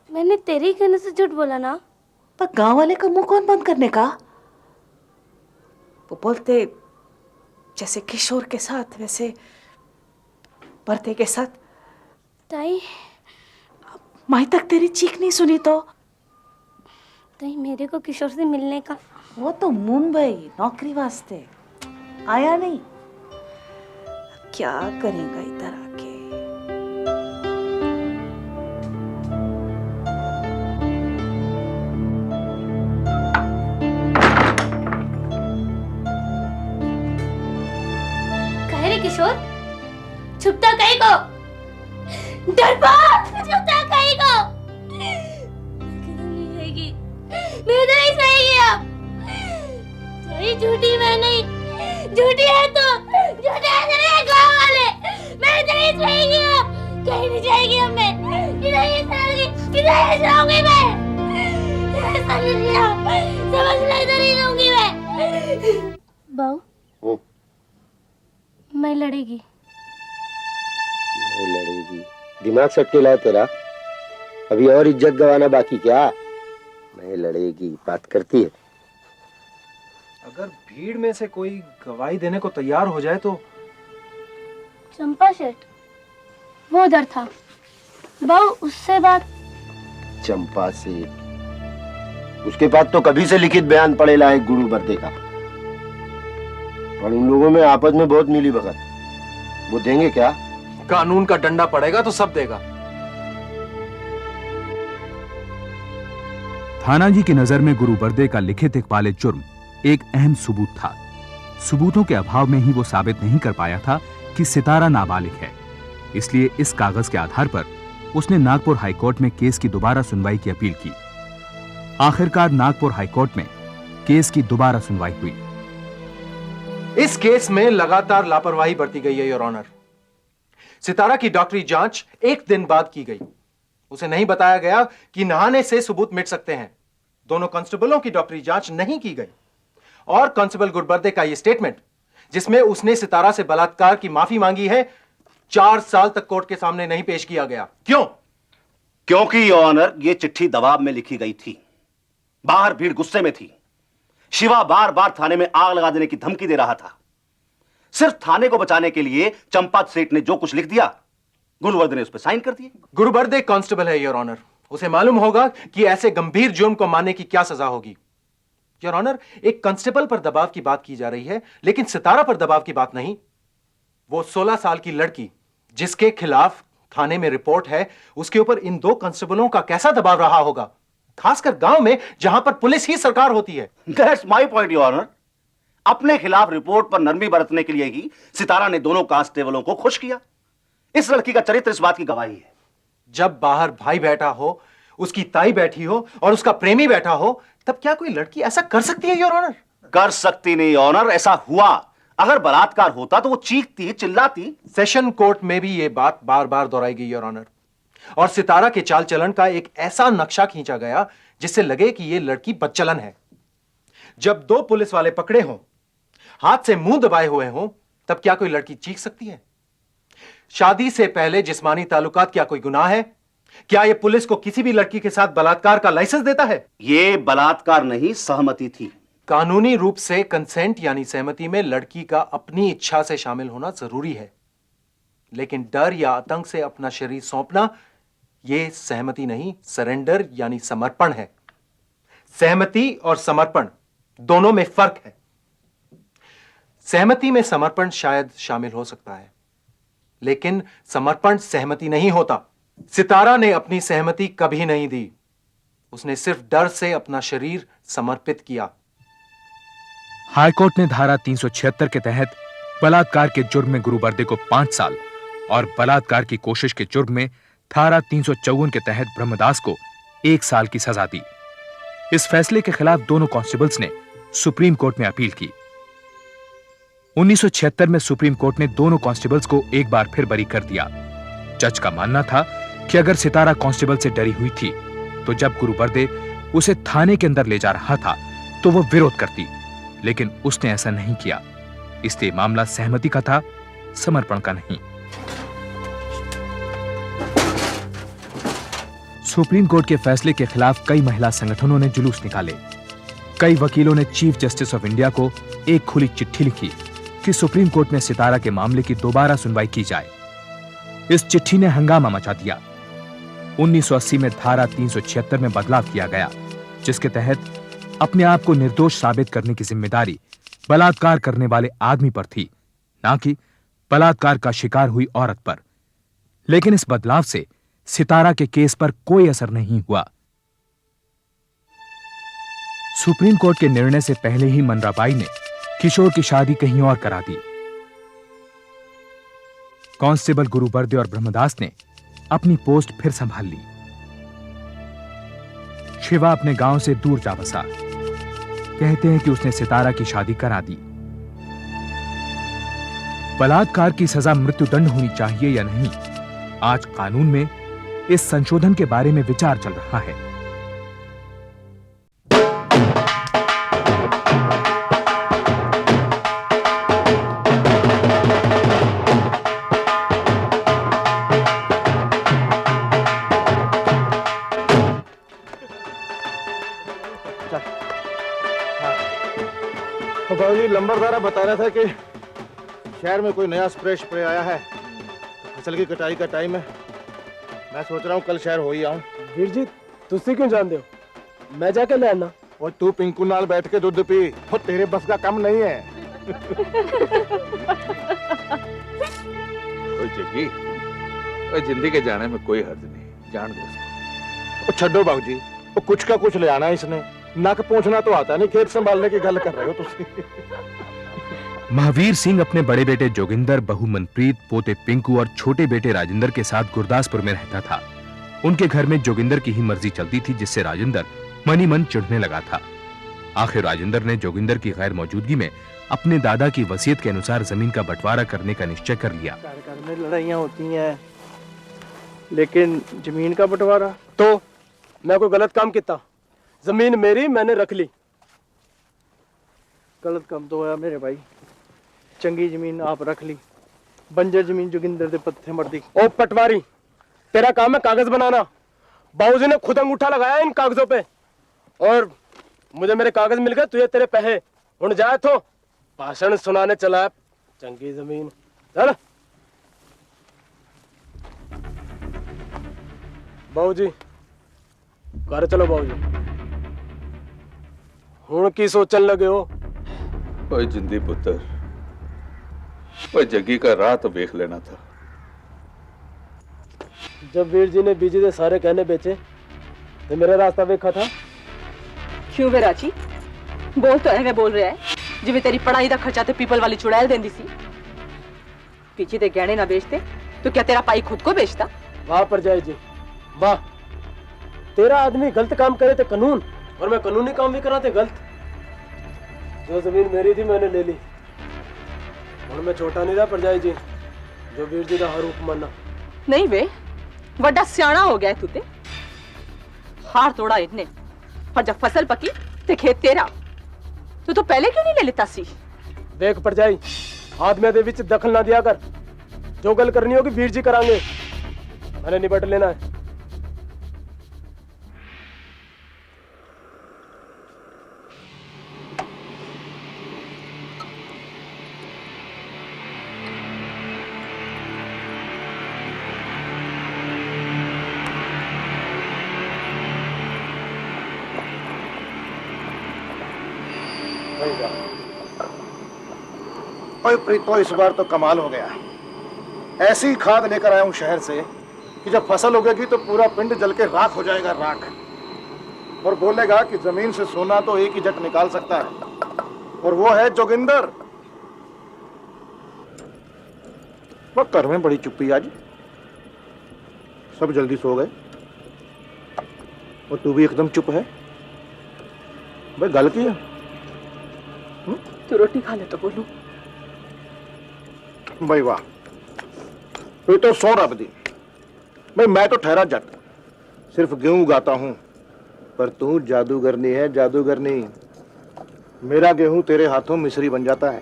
मैंने तेरे ही कहने से झूठ बोला ना। पर गांव वाले का मुंह कौन बंद करने का? वो बोलते जैसे किशोर के साथ वैसे पर्दे के साथ। ताई माई तक तेरी चीख नहीं सुनी तो? ताई मेरे को किशोर से मिलने का। वो तो मुंबई नौकरी वास्ते आया नहीं, क्या करेगा इधर आके? कहे रे किशोर, छुपता कहीं को? डरपोक, छुपता कहीं को? मैं तो नहीं सहेगी अब। तेरी झूठी मैं नहीं, झूठी है तो, झूठे है तेरे गाँव वाले। मैं तो नहीं सहेगी अब, कहीं नहीं जाएगी अब मैं। किधर ही जाऊंगी, किधर ही जाऊंगी मैं? समझ लिया, समझ लिया, इधर ही रहूंगी मैं। बाऊ मैं लड़ेगी। लड़ेगी? दिमाग सटकेला है तेरा? अभी और इज्जत गंवाना बाकी क्या? मैं लड़ेगी बात करती है। अगर भीड़ में से कोई गवाही देने को तैयार हो जाए तो? चंपा शेठ वो उधर था। बाऊ उससे बात। चंपा से? उसके पास तो कभी से लिखित बयान पड़ेला है गुरु बर्दे का, और उन लोगों में आपस में बहुत मिली भगत। वो देंगे क्या? कानून का डंडा पड़ेगा तो सब देगा। थानाजी की नजर में गुरुबर्दे का लिखित इकबाल जुर्म एक अहम सबूत था। सबूतों के अभाव में ही वो साबित नहीं कर पाया था कि सितारा नाबालिग है। इसलिए इस कागज के आधार पर उसने नागपुर हाईकोर्ट में केस की दोबारा सुनवाई की अपील की। आखिरकार नागपुर हाईकोर्ट में केस की दोबारा सुनवाई हुई। इस केस में लगातार लापरवाही बरती गई है योर ऑनर। सितारा की डॉक्टरी जांच एक दिन बाद की गई। उसे नहीं बताया गया कि नहाने से सबूत मिट सकते हैं। दोनों कांस्टेबलों की डॉक्टरी जांच नहीं की गई, और कांस्टेबल गुरबर्दे का यह स्टेटमेंट जिसमें उसने सितारा से बलात्कार की माफी मांगी है, 4 साल तक कोर्ट के सामने नहीं पेश किया गया। क्यों? क्योंकि योर ऑनर ये चिट्ठी दबाव में लिखी गई थी। बाहर भीड़ गुस्से में थी। शिवा बार बार थाने में आग लगा देने की धमकी दे रहा था। सिर्फ थाने को बचाने के लिए चंपा सेठ ने जो कुछ लिख दिया, गुरुबर्दे ने उस पर साइन कर दिए। गुरुबर्दे कांस्टेबल है योर ऑनर। उसे मालूम होगा कि ऐसे गंभीर जुर्म को मानने की क्या सजा होगी। योर ऑनर, एक कांस्टेबल पर दबाव की बात की जा रही है, लेकिन सितारा पर दबाव की बात नहीं। वो 16 साल की लड़की जिसके खिलाफ थाने में रिपोर्ट है, उसके ऊपर इन 2 कांस्टेबलों का कैसा दबाव रहा होगा, खासकर गांव में जहां पर पुलिस ही सरकार होती है। That's my point your honour. अपने खिलाफ रिपोर्ट पर नरमी बरतने के लिए ही सितारा ने दोनों कांस्टेबलों को खुश किया। इस लड़की का चरित्र इस बात की गवाही है। जब बाहर भाई बैठा हो, उसकी ताई बैठी हो और उसका प्रेमी बैठा हो, तब क्या कोई लड़की ऐसा कर सकती है योर ऑनर? कर सकती नहीं योर ऑनर। ऐसा हुआ। अगर बलात्कार होता तो वो चीखती, चिल्लाती। सेशन कोर्ट में भी यह बात बार बार दोहराई गई योर ऑनर, और सितारा के चाल चलन का एक ऐसा नक्शा खींचा गया जिससे लगे कि यह लड़की बदचलन है। जब 2 पुलिस वाले पकड़े हों, हाथ से मुंह दबाए हुए हों, तब क्या कोई लड़की चीख सकती है? शादी से पहले जिस्मानी ताल्लुकात क्या कोई गुनाह है? क्या यह पुलिस को किसी भी लड़की के साथ बलात्कार का लाइसेंस देता है? ये बलात्कार नहीं, सहमति थी। कानूनी रूप से कंसेंट यानी सहमति में लड़की का अपनी इच्छा से शामिल होना जरूरी है, लेकिन डर या आतंक से अपना शरीर सौंपना यह सहमति नहीं, सरेंडर यानी समर्पण है। सहमति और समर्पण दोनों में फर्क है। सहमति में समर्पण शायद शामिल हो सकता है, लेकिन समर्पण सहमति नहीं होता। सितारा ने अपनी सहमति कभी नहीं दी, उसने सिर्फ डर से अपना शरीर समर्पित किया। हाईकोर्ट ने धारा 376 के तहत बलात्कार के जुर्म में गुरु बर्दे को 5 साल और बलात्कार की कोशिश के जुर्म में धारा 354 के तहत ब्रह्मदास को 1 साल की सजा दी। इस फैसले के खिलाफ दोनों कांस्टेबल्स ने सुप्रीम कोर्ट में अपील की। 1976 में सुप्रीम कोर्ट ने दोनों कांस्टेबल्स को एक बार फिर बरी कर दिया। जज का मानना था कि अगर सितारा कांस्टेबल से डरी हुई थी तो जब गुरु बर्दे उसे थाने के अंदर ले जा रहा था तो वो विरोध करती, लेकिन उसने ऐसा नहीं किया। इसलिए मामला सहमति का था, समर्पण का नहीं। सुप्रीम कोर्ट के फैसले के खिलाफ कई महिला संगठनों ने जुलूस निकाले। कई वकीलों ने चीफ जस्टिस ऑफ इंडिया को एक खुली चिट्ठी लिखी कि सुप्रीम कोर्ट में सितारा के मामले की दोबारा सुनवाई की जाए। इस चिट्ठी ने हंगामा मचा दिया। 1980 में धारा 376 में बदलाव किया गया, जिसके तहत अपने आप को निर्दोष साबित करने की जिम्मेदारी बलात्कार करने वाले आदमी पर थी, ना कि बलात्कार का शिकार हुई औरत पर। लेकिन इस बदलाव से सितारा के केस पर कोई असर नहीं हुआ। सुप्रीम कोर्ट के निर्णय से पहले ही मनराबाई ने किशोर की शादी कहीं और करा दी। कांस्टेबल गुरु बर्दे और ब्रह्मदास ने अपनी पोस्ट फिर संभाल ली। शिवा अपने गांव से दूर जा बसा। कहते हैं कि उसने सितारा की शादी करा दी। बलात्कार की सजा मृत्युदंड होनी चाहिए या नहीं, आज कानून में इस संशोधन के बारे में विचार चल रहा है। बाबूजी, लंबरदारा बता रहा था कि शहर में कोई नया स्प्रे आया है। फसल की कटाई का टाइम है। मैं सोच रहा हूँ कल शहर हो ही आऊं। वीर जी, तुझसे क्यों जान दो? मैं जाके ले आना। और तू पिंकू नाल बैठ के दूध पी, वो तेरे बस का काम नहीं है। जगी, जिंदगी के जाने में कोई हर्ज नहीं, जान दो उसको। छड्डो बाबूजी, वो कुछ का कुछ ले आना इसने। नक पूछना तो आता नहीं, खेत संभालने की गल कर रहे हो तुम। महावीर सिंह अपने बड़े बेटे जोगिंदर, बहू मनप्रीत, पोते पिंकू और छोटे बेटे राजेंद्र के साथ गुरदासपुर में रहता था। उनके घर में जोगिंदर की ही मर्जी चलती थी, जिससे राजेंद्र मनी मन चिढ़ने लगा था। आखिर राजेंद्र ने जोगिंदर की गैर मौजूदगी में अपने दादा की वसीयत के अनुसार जमीन का बंटवारा करने का निश्चय कर लिया। घर में लड़ाइयाँ होती हैं, लेकिन जमीन का बंटवारा तो मैं कोई गलत काम किया? जमीन मेरी, मैंने रख ली। गलत काम तो होया मेरे भाई। चंगी जमीन आप रख ली, बंजर जमीन जोगिंदर दे पत्थे मर दी। ओ पटवारी, तेरा काम है कागज बनाना। बाबूजी ने खुद अंगूठा लगाया इन कागजों पे, और मुझे मेरे कागज मिल गए, तुझे तेरे पैसे। उड़ जाए तो भाषण सुनाने चला है। चंगी जमीन चल। बाबूजी घर चलो। बाबूजी हुण की सोचन लगे हो? ओए जिंदी पुत्र, ओए जगी का राह तो देख लेना था। जब वीर जी ने बीजी दे सारे कहने बेचे तो मेरा रास्ता देखा था। क्यों वे राची बोल तो एवें बोल रहा है जिवें तेरी पढ़ाई का खर्चा ते पीपल वाली चुड़ैल देंदी सी। पीछे दे गहने ना बेचते तो क्या तेरा पाई खुद को बेचता? वाह परजाई जी वाह। तेरा आदमी गलत काम करे तो कानून, और मैं कानूनी काम भी करा थे गलत। जो जमीन मेरी थी मैंने ले ली, और मैं छोटा नहीं था परजाई जी जो वीर जी का हर हुक्म माना। नहीं वे वड्डा सियाना हो गया तू ते। हार तोड़ा इतने, और जब फसल पकी ते खेत तेरा, तो पहले क्यों नहीं ले लेता सी? देख परजाई, आदमियों दे विच दखल ना दिया कर। जो गल करनी होगी वीर जी करांगे, मैंने निपट लेना है। ओए प्रीतो, इस बार तो कमाल हो गया। ऐसी खाद लेकर आया हूं शहर से कि जब फसल उगेगी तो पूरा पिंड जल के राख हो जाएगा, राख। और बोलेगा कि जमीन से सोना तो एक ही जट निकाल सकता है, और वो है जोगिंदर। वो घर में बड़ी चुप्पी आज, सब जल्दी सो गए और तू भी एकदम चुप है। भाई गल की है? तू रोटी खा ले तो बोलूं। भाई वाह, तो 100 रब दी। भाई मैं तो ठहरा जट, सिर्फ गेहूं उगाता हूं, पर तू जादूगरनी है, जादूगरनी। मेरा गेहूं तेरे हाथों मिस्री बन जाता है।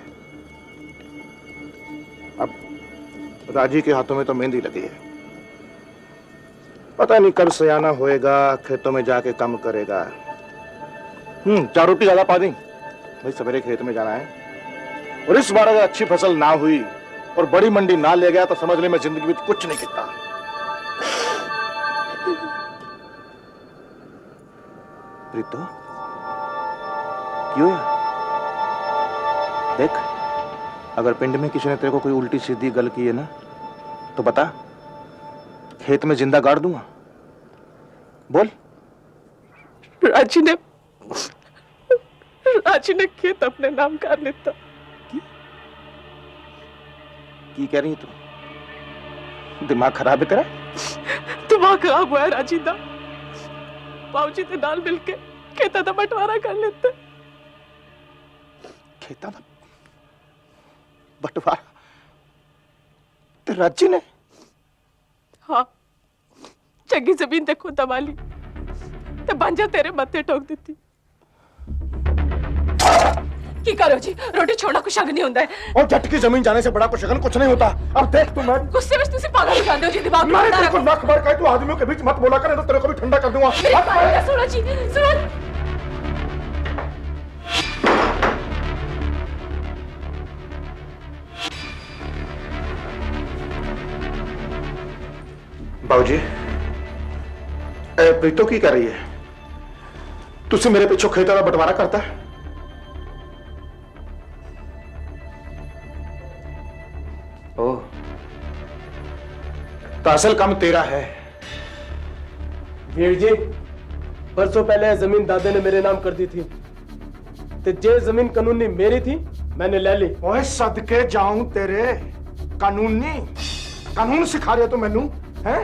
अब राजी के हाथों में तो मेहंदी लगी है, पता नहीं कब सयाना होएगा, खेतों में जाके काम करेगा। 4 रोटी ज्यादा पा दी, भाई सवेरे खेत में जाना है। और इस बार अगर अच्छी फसल ना हुई और बड़ी मंडी ना ले गया तो समझ ले मैं जिंदगी में कुछ नहीं किया। प्रीतो क्यों यार? देख, अगर पिंड में किसी ने तेरे को कोई उल्टी सीधी गल की है ना तो बता, खेत में जिंदा गाड़ दूंगा। बोल। राजी ने खेत अपने नाम कर लेता। की कह रही है तू? दिमाग खराब है तेरा? दिमाग खराब हुआ है राजी दा। बाबूजी ते नाल मिलके खेता दा बंटवारा कर लेते। खेता दा बंटवारा ते राजी ने? हाँ, चंगी जमीन ते खुद दबा ली ते बंजर तेरे मत्थे ठोक देती। की करो जी, रोटी छोड़ना कुछ शक नहीं होता है। और जट की जमीन जाने से बड़ा कुछ शगन कुछ नहीं होता। अब देख तू, मैं गुस्से में तुसी पागल हो जाते हो जी। दिमाग मैं तेरे को लाख बार कहे तू आदमियों के बीच मत बोला कर, तो तेरे को भी ठंडा कर दूंगा। सुनो जी, सुनो। बाबूजी, प्रीतो की कर रही है? तुसी मेरे पीछे खेतों का बंटवारा करता है? ओह, तो असल काम तेरा है। वीर जी, बरसों पहले जमीन दादे ने मेरे नाम कर दी थी, तो जे जमीन कानूनी मेरी थी मैंने ले ली। ओए सदके जाऊं तेरे, कानूनी कानून सिखा रहे तू मैनू हैं?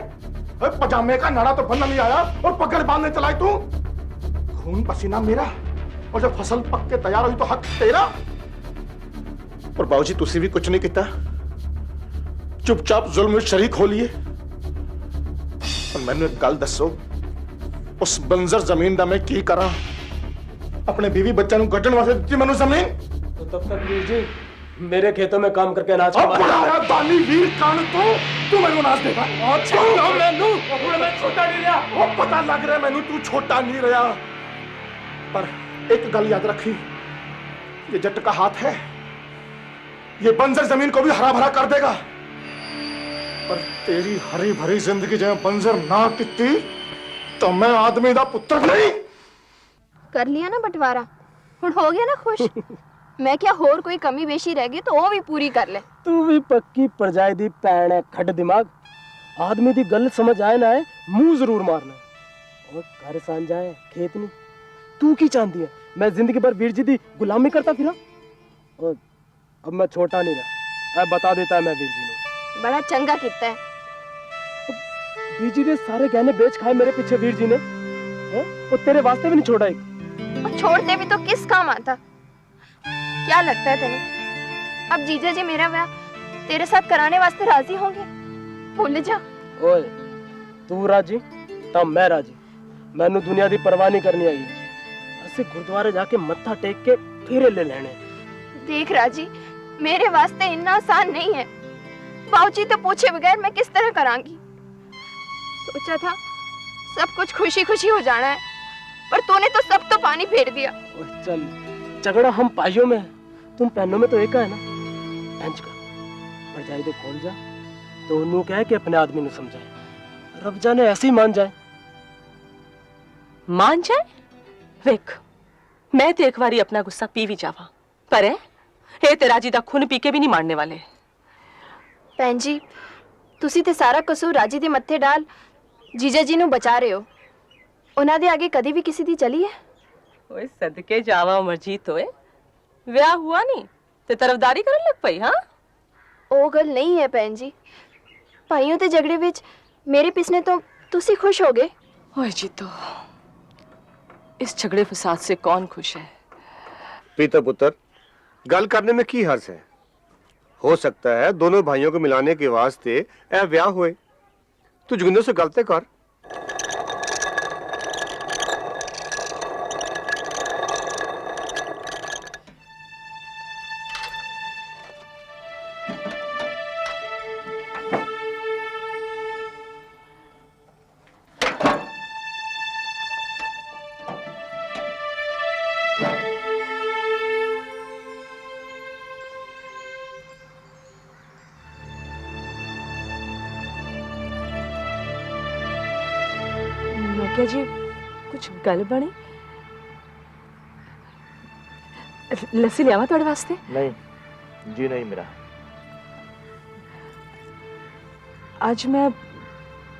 पजामे का नाड़ा तो बनना नहीं आया और पकड़ बांधने चलाई तू। खून पसीना मेरा, और जब फसल पक के तैयार हुई तो हक तेरा। और बाबूजी तुसी भी कुछ नहीं किया, चुपचाप जुल्म में शरीक हो लिए। और मैंने एक गल दसो, उस बंजर जमीन दा मैं की करा? अपने बीवी बच्चा नु गड्ढण वास्ते दित्ती मैनू जमीन। तो तब तक वीर जी मेरे खेतों में काम करके अनाज अब बड़ा है दानी वीर कान तू मैनू अनाज देगा। मैं छोटा नहीं रहा। वो पता लग रहा है मैनू तू छोटा नहीं रहा, पर एक गल याद रखी, ये जट का हाथ है, ये बंजर जमीन को भी हरा भरा कर देगा। पर तेरी हरी भरी जिंदगी जब बंजर ना किती तो मैं आदमी दा पुत्र नहीं। कर लिया ना बंटवारा, हुण हो गया ना खुश? मैं क्या होर कोई कमी बेशी रह गई तो वो भी पूरी कर ले। तू भी पक्की परजाई दी पैण है, खट दिमाग। आदमी दी गल समझ आए ना आए, मुंह जरूर मारना। और घर सांझा है, खेत नहीं। तू की चाहती है मैं जिंदगी भर वीर जी दी गुलामी करता फिरा? और अब मैं छोटा नहीं रहा, अब बता देता है मैं वीर जी ने। बड़ा चंगा कितना है। वीर जी ने सारे गहने बेच खाए मेरे पीछे वीर जी ने, और तेरे वास्ते भी नहीं छोड़ा एक। और छोड़ते भी तो किस काम आता? क्या लगता है तेने अब जीजा जी मेरा ब्याह तेरे साथ कराने वास्ते राजी होंगे? भूल जा। ओए, तू राजी तब मैं राजी। मैनू दुनिया दी परवाह नहीं करनी आई। ऐसे गुरुद्वारे जाके मत्था टेक के फेरे ले लेने। देख राजी, मेरे वास्ते इतना आसान नहीं है। बाबूजी तो पूछे बगैर मैं किस तरह करांगी। सोचा था सब कुछ खुशी खुशी हो जाना है, पर तूने तो सब तो पानी फेर दिया। चल झगड़ा हम पाइयों में, तुम पहनों में तो एक है ना। इंच का पर जाए तो कौन जा तो उन्हों कह के अपने आदमी ने समझाए, रब जाने ऐसे ही मान जाए। मान जाए? देख मैं तो एक बारी अपना गुस्सा पी भी जावा, पर ये तेरा जी दा खून पी के भी नहीं मारने वाले। ਭੈਣ ਜੀ ਤੁਸੀਂ ਤੇ ਸਾਰਾ ਕਸੂਰ ਰਾਜੀ ਦੇ ਮੱਥੇ ਡਾਲ ਜੀਜਾ ਜੀ ਨੂੰ ਬਚਾ ਰਹੇ ਹੋ। ਉਹਨਾਂ ਦੇ ਅੱਗੇ ਕਦੀ ਵੀ ਕਿਸੇ ਦੀ ਚਲੀ ਹੈ? ओए सदके जावा मरजीत होए, ब्याह हुआ नहीं ते तरफदारी करन लग पई। हाँ ਉਹ ਗੱਲ ਨਹੀਂ ਹੈ ਭੈਣ ਜੀ, ਭਾਈयों ਤੇ ਝਗੜੇ ਵਿੱਚ ਮੇਰੇ ਪਿਸਨੇ ਤੋਂ ਤੁਸੀਂ ਖੁਸ਼ ਹੋ ਗਏ। ओए जीतो, इस झगड़े फसाद से कौन खुश है? पीता पुत्र गल करने में की हर्ज है? हो सकता है दोनों भाइयों को मिलाने के वास्ते ए ब्याह हुए। तू जोगिंदर से गलते कर। क्या जी कुछ गल बनी? लस्सी लियावा थोड़े वास्ते? नहीं जी नहीं मेरा। आज मैं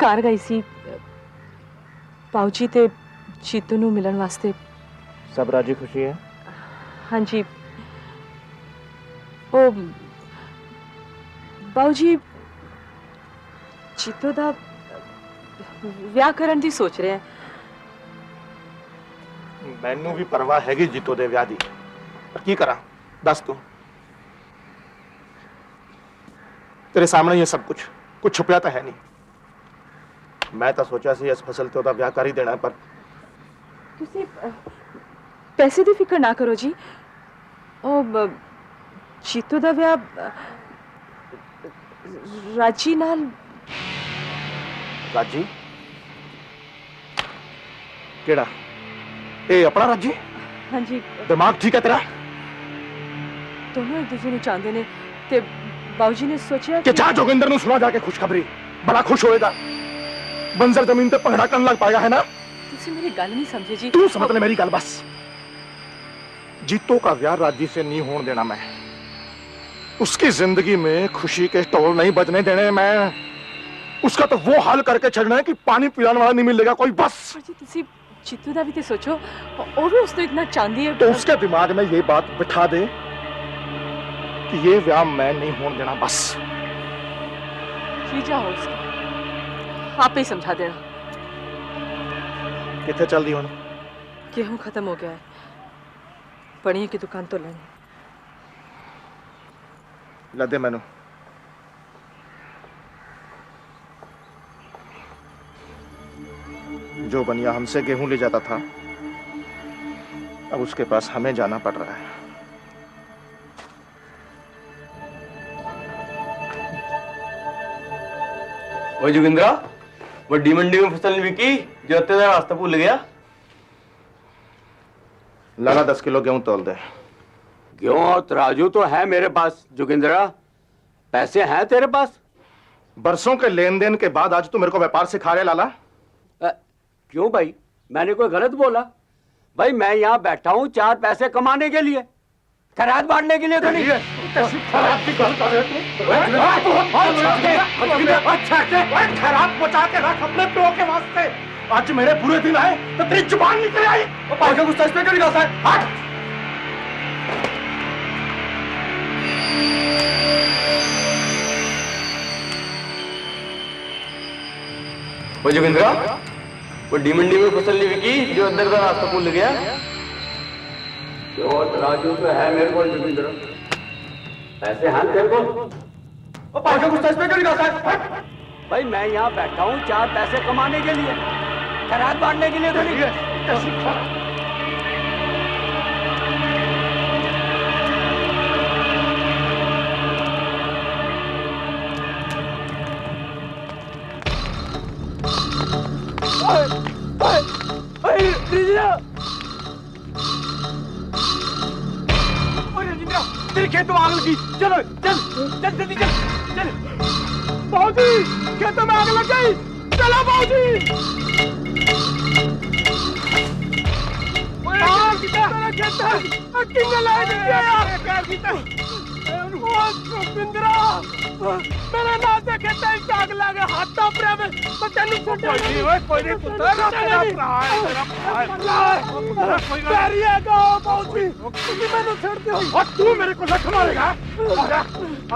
घर गई सी पाऊजी ते चीतू नू मिलन वास्ते। सब राजी खुशी है? हाँ जी। ओ बाऊजी चीतू दा ਵਿਆਹ ਕਰਨ ਦੀ ਸੋਚ ਰਹੇ ਆ। ਮੈਨੂੰ ਵੀ ਪਰਵਾਹ ਹੈਗੀ ਜੀਤੋ ਦੇ ਵਿਆਹ ਦੀ, ਪਰ ਕੀ ਕਰਾਂ ਦੱਸ ਤੂੰ। ਤੇਰੇ ਸਾਹਮਣੇ ਇਹ ਸਭ ਕੁਝ ਛੁਪਿਆ ਤਾਂ ਹੈ ਨਹੀਂ। ਮੈਂ ਤਾਂ ਸੋਚਿਆ ਸੀ ਇਸ ਫਸਲ ਤੇ ਉਹਦਾ ਵਿਆਹ ਕਰ ਹੀ ਦੇਣਾ, ਪਰ ਤੁਸੀਂ ਪੈਸੇ ਦੀ ਫਿਕਰ ਨਾ ਕਰੋ ਜੀ। ਉਹ ਚੀਤੂ ਦਾ ਵਿਆਹ ਰਾਜੀ ਨਾਲ। ਰਾਜੀ ਕਿਹੜਾ? ਇਹ ਆਪਣਾ ਰਾਜੀ? हाँ जी। ਦਿਮਾਗ ਠੀਕ ਹੈ ਤੇਰਾ? दोनों एक दूसरे ਨੂੰ ਚਾਹੁੰਦੇ ਨੇ ਤੇ ਬਾਊਜੀ ਨੇ ਸੋਚਿਆ ਕਿ ਜਾ ਜੋਗਿੰਦਰ ਨੂੰ ਸੁਣਾ ਜਾ ਕੇ ਖੁਸ਼ਖਬਰੀ, ਬੜਾ ਖੁਸ਼ ਹੋਏਗਾ। ਬੰਜ਼ਰ ਜ਼ਮੀਨ ਤੇ ਭੰਗੜਾ ਕਰਨ ਲੱਗ ਪਾਏਗਾ, है ना? ਤੁਸੀਂ ਮੇਰੀ ਗੱਲ ਨਹੀਂ ਸਮਝੇ ਜੀ। तू समझ ले मेरी गल बस। जीतो का ब्याह राजी से नहीं होने देना मैं। उसकी जिंदगी में खुशी के स्टॉल नहीं बजने देने मैं। उसका तो वो हाल करके छड़ना है कि पानी पिलाने वाला नहीं मिलेगा कोई, बस। जी ਤੁਸੀਂ ਚੀਤੂ ਦਾ ਵੀ ਤੇ ਸੋਚੋ, ਉਹ ਵੀ ਉਸ ਤੋਂ ਇਤਨਾ ਚਾਹੁੰਦੀ ਹੈ। तो उसके दिमाग में ये बात बिठा दे कि ये ब्याह मैं नहीं होने देना, बस। जीजा हो उसका, आप ही समझा देना। किथे चल दी हुन? गेहूं खत्म हो गया है, पनिया की दुकान तो लेनी। लदे मैनू। जो बनिया हमसे गेहूं ले जाता था, अब उसके पास हमें जाना पड़ रहा है। वो जोगिंद्रा, वड्डी मंडी में फसल बिकी जो अत्ते दा रास्ता भूल गया। लाला 10 किलो गेहूं तोल दे। गेहूं और तराजू तो है मेरे पास जोगिंद्रा, पैसे हैं तेरे पास? बरसों के लेन देन के बाद आज तू मेरे को व्यापार सिखा रहे लाला? क्यों भाई, मैंने कोई गलत बोला? भाई मैं यहाँ बैठा हूँ 4 पैसे कमाने के लिए, खैरात बांटने के लिए तो नहीं। खैरात बचा के रख अपने प्यो के वास्ते। आज मेरे बुरे दिन आए तो तेरी जुबान निकल आई। पागल गुस्सा इसमें क्यों निकालता है? हट! वो जोगिंद्रा, वड्डी मंडी में फसल नहीं बिकी जो अंदर का रास्ता भूल गया। जो तराजू तो है मेरे को जोगिंद्रा, पैसे हैं तेरे को? पागल गुस्सा इसमें क्यों निकालता है? भाई मैं यहाँ बैठा हूँ 4 पैसे कमाने के लिए, खैरात बांटने के लिए तो नहीं। तेरे खेत में आग लगी। चलो चल चल जल्दी चल चल। बाबूजी खेतों में आग लग गई। चलो बाबूजी। मेरे नाम से कहता है आग लगे हाथ तो अपने में तो तेनू कोई नहीं पुत्र तेरा भरा है पैरिएगा बाबूजी तुम मैंने छोड़ दो और तू मेरे को लख मारेगा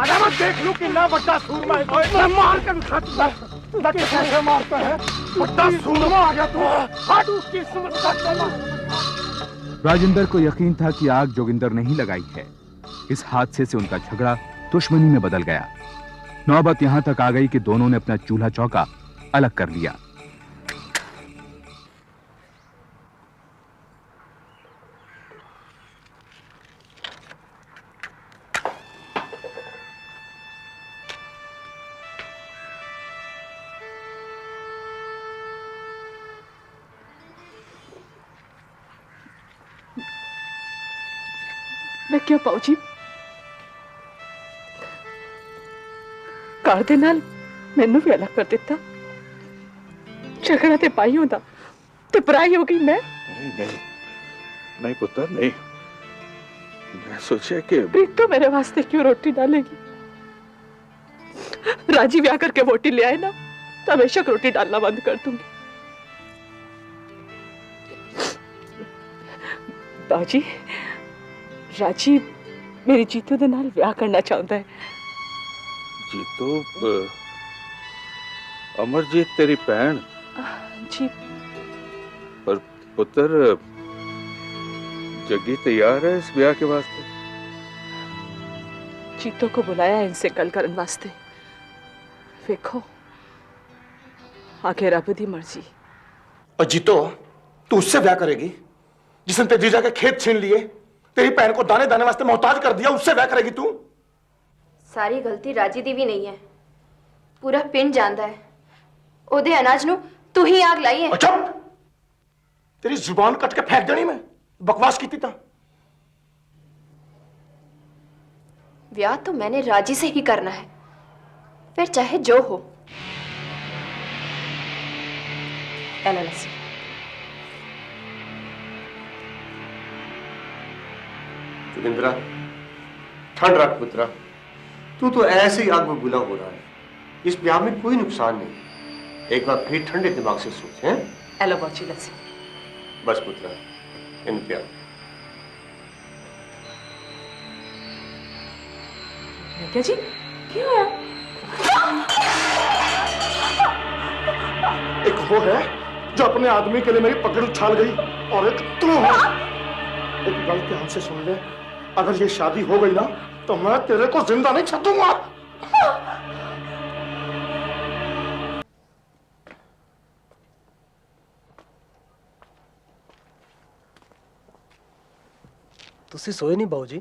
आजा मैं देख लूं कितना बड़ा सूरमा है मैं मार कर खाता तू कैसे मारता है बड़ा सूरमा आ गया तू हट उसकी किस्मत का। राजेंद्र को यकीन था कि आग जोगिंदर ने ही लगाई है। इस हादसे से उनका झगड़ा दुश्मनी में बदल गया। नौबत यहां तक आ गई कि दोनों ने अपना चूल्हा चौका अलग कर लिया। मैं क्या पाऊजी कर दे नाल मैनू भी अलग कर दिता। झगड़ा ते पाई होता ते पराई हो गई मैं। नहीं नहीं पुत्र नहीं। मैं सोचा कि प्रीत तो मेरे वास्ते क्यों रोटी डालेगी। राजी ब्याह करके वोटी ले आए ना तो बेशक रोटी डालना बंद कर दूंगी। बाजी राजी मेरी जीतू दे नाल ब्याह करना चाहता है। जीतो अमरजीत तेरी भैन जी पर पुत्र जग्गी तैयार है इस ब्याह के वास्ते। जीतो को बुलाया इनसे गल करन वास्ते। देखो आगे रब दी मर्जी। और जीतो तू उससे ब्याह करेगी जिसने तेरे जीजा के खेत छीन लिए, तेरी बहन को दाने दाने वास्ते मोहताज कर दिया, उससे ब्याह करेगी तू? सारी गलती राजी दी भी नहीं है, पूरा पिंड जानता है। ओदे अनाज नु तू ही आग लाई है। चुप! तेरी जुबान कट के फेंक देनी मैं बकवास की थी। ब्याह तो मैंने राजी से ही करना है, फिर चाहे जो हो। एलएलसी जोगिंद्रा ठंड रख पुत्रा, तू तो ऐसे ही आग में बुला हो रहा है। इस ब्याह में कोई नुकसान नहीं। एक बार फिर ठंडे दिमाग से सोच। हैं एलो बची लस्सी बस पुत्रा इन प्यार। क्या जी क्या हुआ? एक वो है जो अपने आदमी के लिए मेरी पकड़ उछाल गई और एक तू है। एक गल ध्यान से सुन ले, अगर ये शादी हो गई ना तो मैं तेरे को जिंदा नहीं छोड़ूंगा। तुसी सोए नहीं बाबूजी?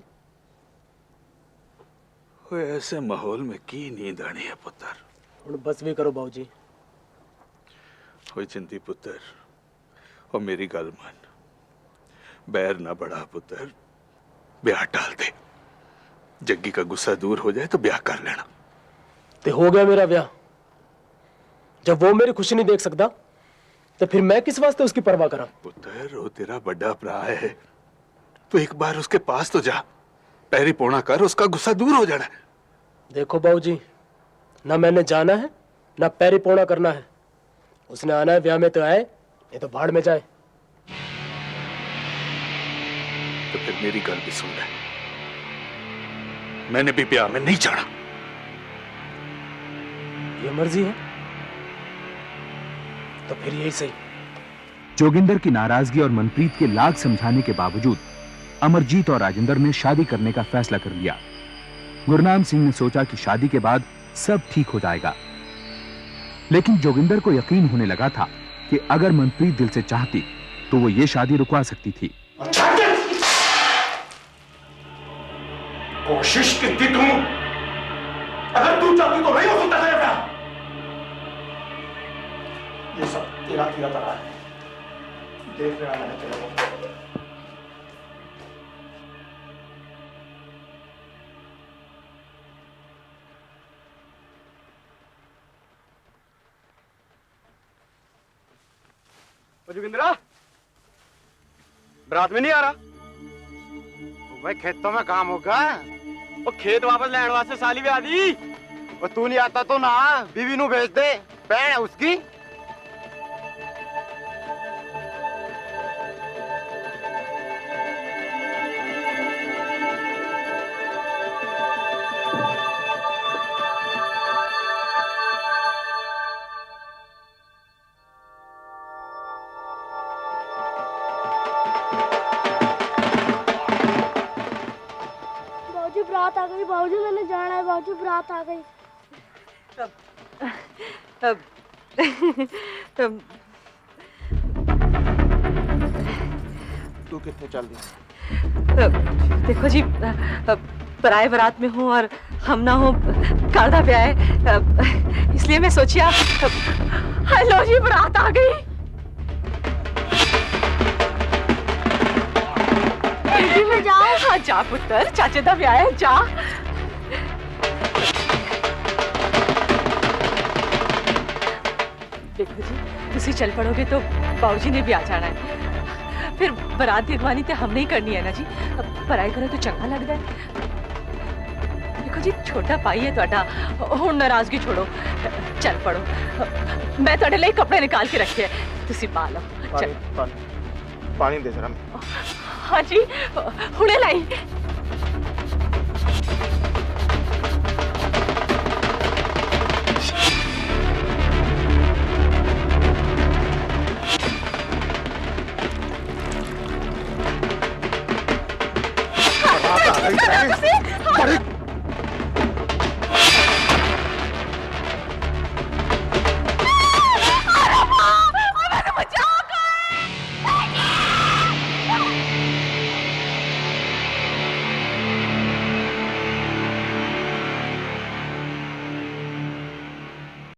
ऐसे माहौल में की नींद आनी है पुत्र। हुण बस भी करो बाबूजी। होई चिंती पुत्र और मेरी गल मान, बैर ना बढ़ा पुत्र, ब्याह टाल दे। जग्गी का गुस्सा दूर हो जाए तो ब्याह कर लेना। ते हो गया मेरा ब्याह। जब वो मेरी खुशी नहीं देख सकता तो फिर मैं किस वास्ते उसकी परवाह करा? पुत्र वो तेरा बड़ा भरा है, तो एक बार उसके पास तो जा, पैरी पौना कर, उसका गुस्सा दूर हो जाना है। देखो बाबूजी, ना मैंने जाना है ना पैरी पौना करना है। उसने आना है ब्याह में तो आए, नहीं तो भाड़ में जाए। तो फिर मेरी गल भी सुन ले, मैंने भी ब्याह में नहीं जाना। ये मर्जी है तो फिर यही सही। जोगिंदर की नाराजगी और मनप्रीत के लाख समझाने के बावजूद अमरजीत और राजेंद्र ने शादी करने का फैसला कर लिया। गुरनाम सिंह ने सोचा कि शादी के बाद सब ठीक हो जाएगा, लेकिन जोगिंदर को यकीन होने लगा था कि अगर मनप्रीत दिल से चाहती तो वो ये शादी रुकवा सकती थी। कोशिश की थी तुम, अगर तू चाहती तो नहीं हो सकता था ये ब्याह। ये सब रात जाता रहा है, देख रहा मैंने तेरे को। जोगिंद्रा, बरात में नहीं आ रहा? भाई खेतों में काम होगा। वो खेत वापस लेने वास्ते साली भी आदि। और तू नहीं आता तो ना बीवी नू भेज दे, बहन है उसकी। बाबूजी बरात आ गई, बाबूजी मैंने जाना है, बाबूजी बरात आ गई। तू कितने चल दी? देखो जी, पराए बारात में हूँ और हम ना हो कायदा ब्याह है, इसलिए मैं सोचिया। हेलो जी, बारात आ गई। जल्दी में जाओ। हाँ जा पुत्र, चाचे दा ब्याह है, जा। देखो जी, तुसी चल पड़ोगे तो बाबूजी ने भी आ जाना है, फिर बारात दी अगवानी तो हमने ही करनी है ना जी। पराए करे तो चंगा लगता है। देखो जी, छोटा भाई है तुहाडा, हुण नाराजगी छोड़ो, चल पड़ो। मैं तुहाडे लिए कपड़े निकाल के रखे हैं, तुसी पा लो। पानी दे जरा। हाँ जी, हुणे लाई।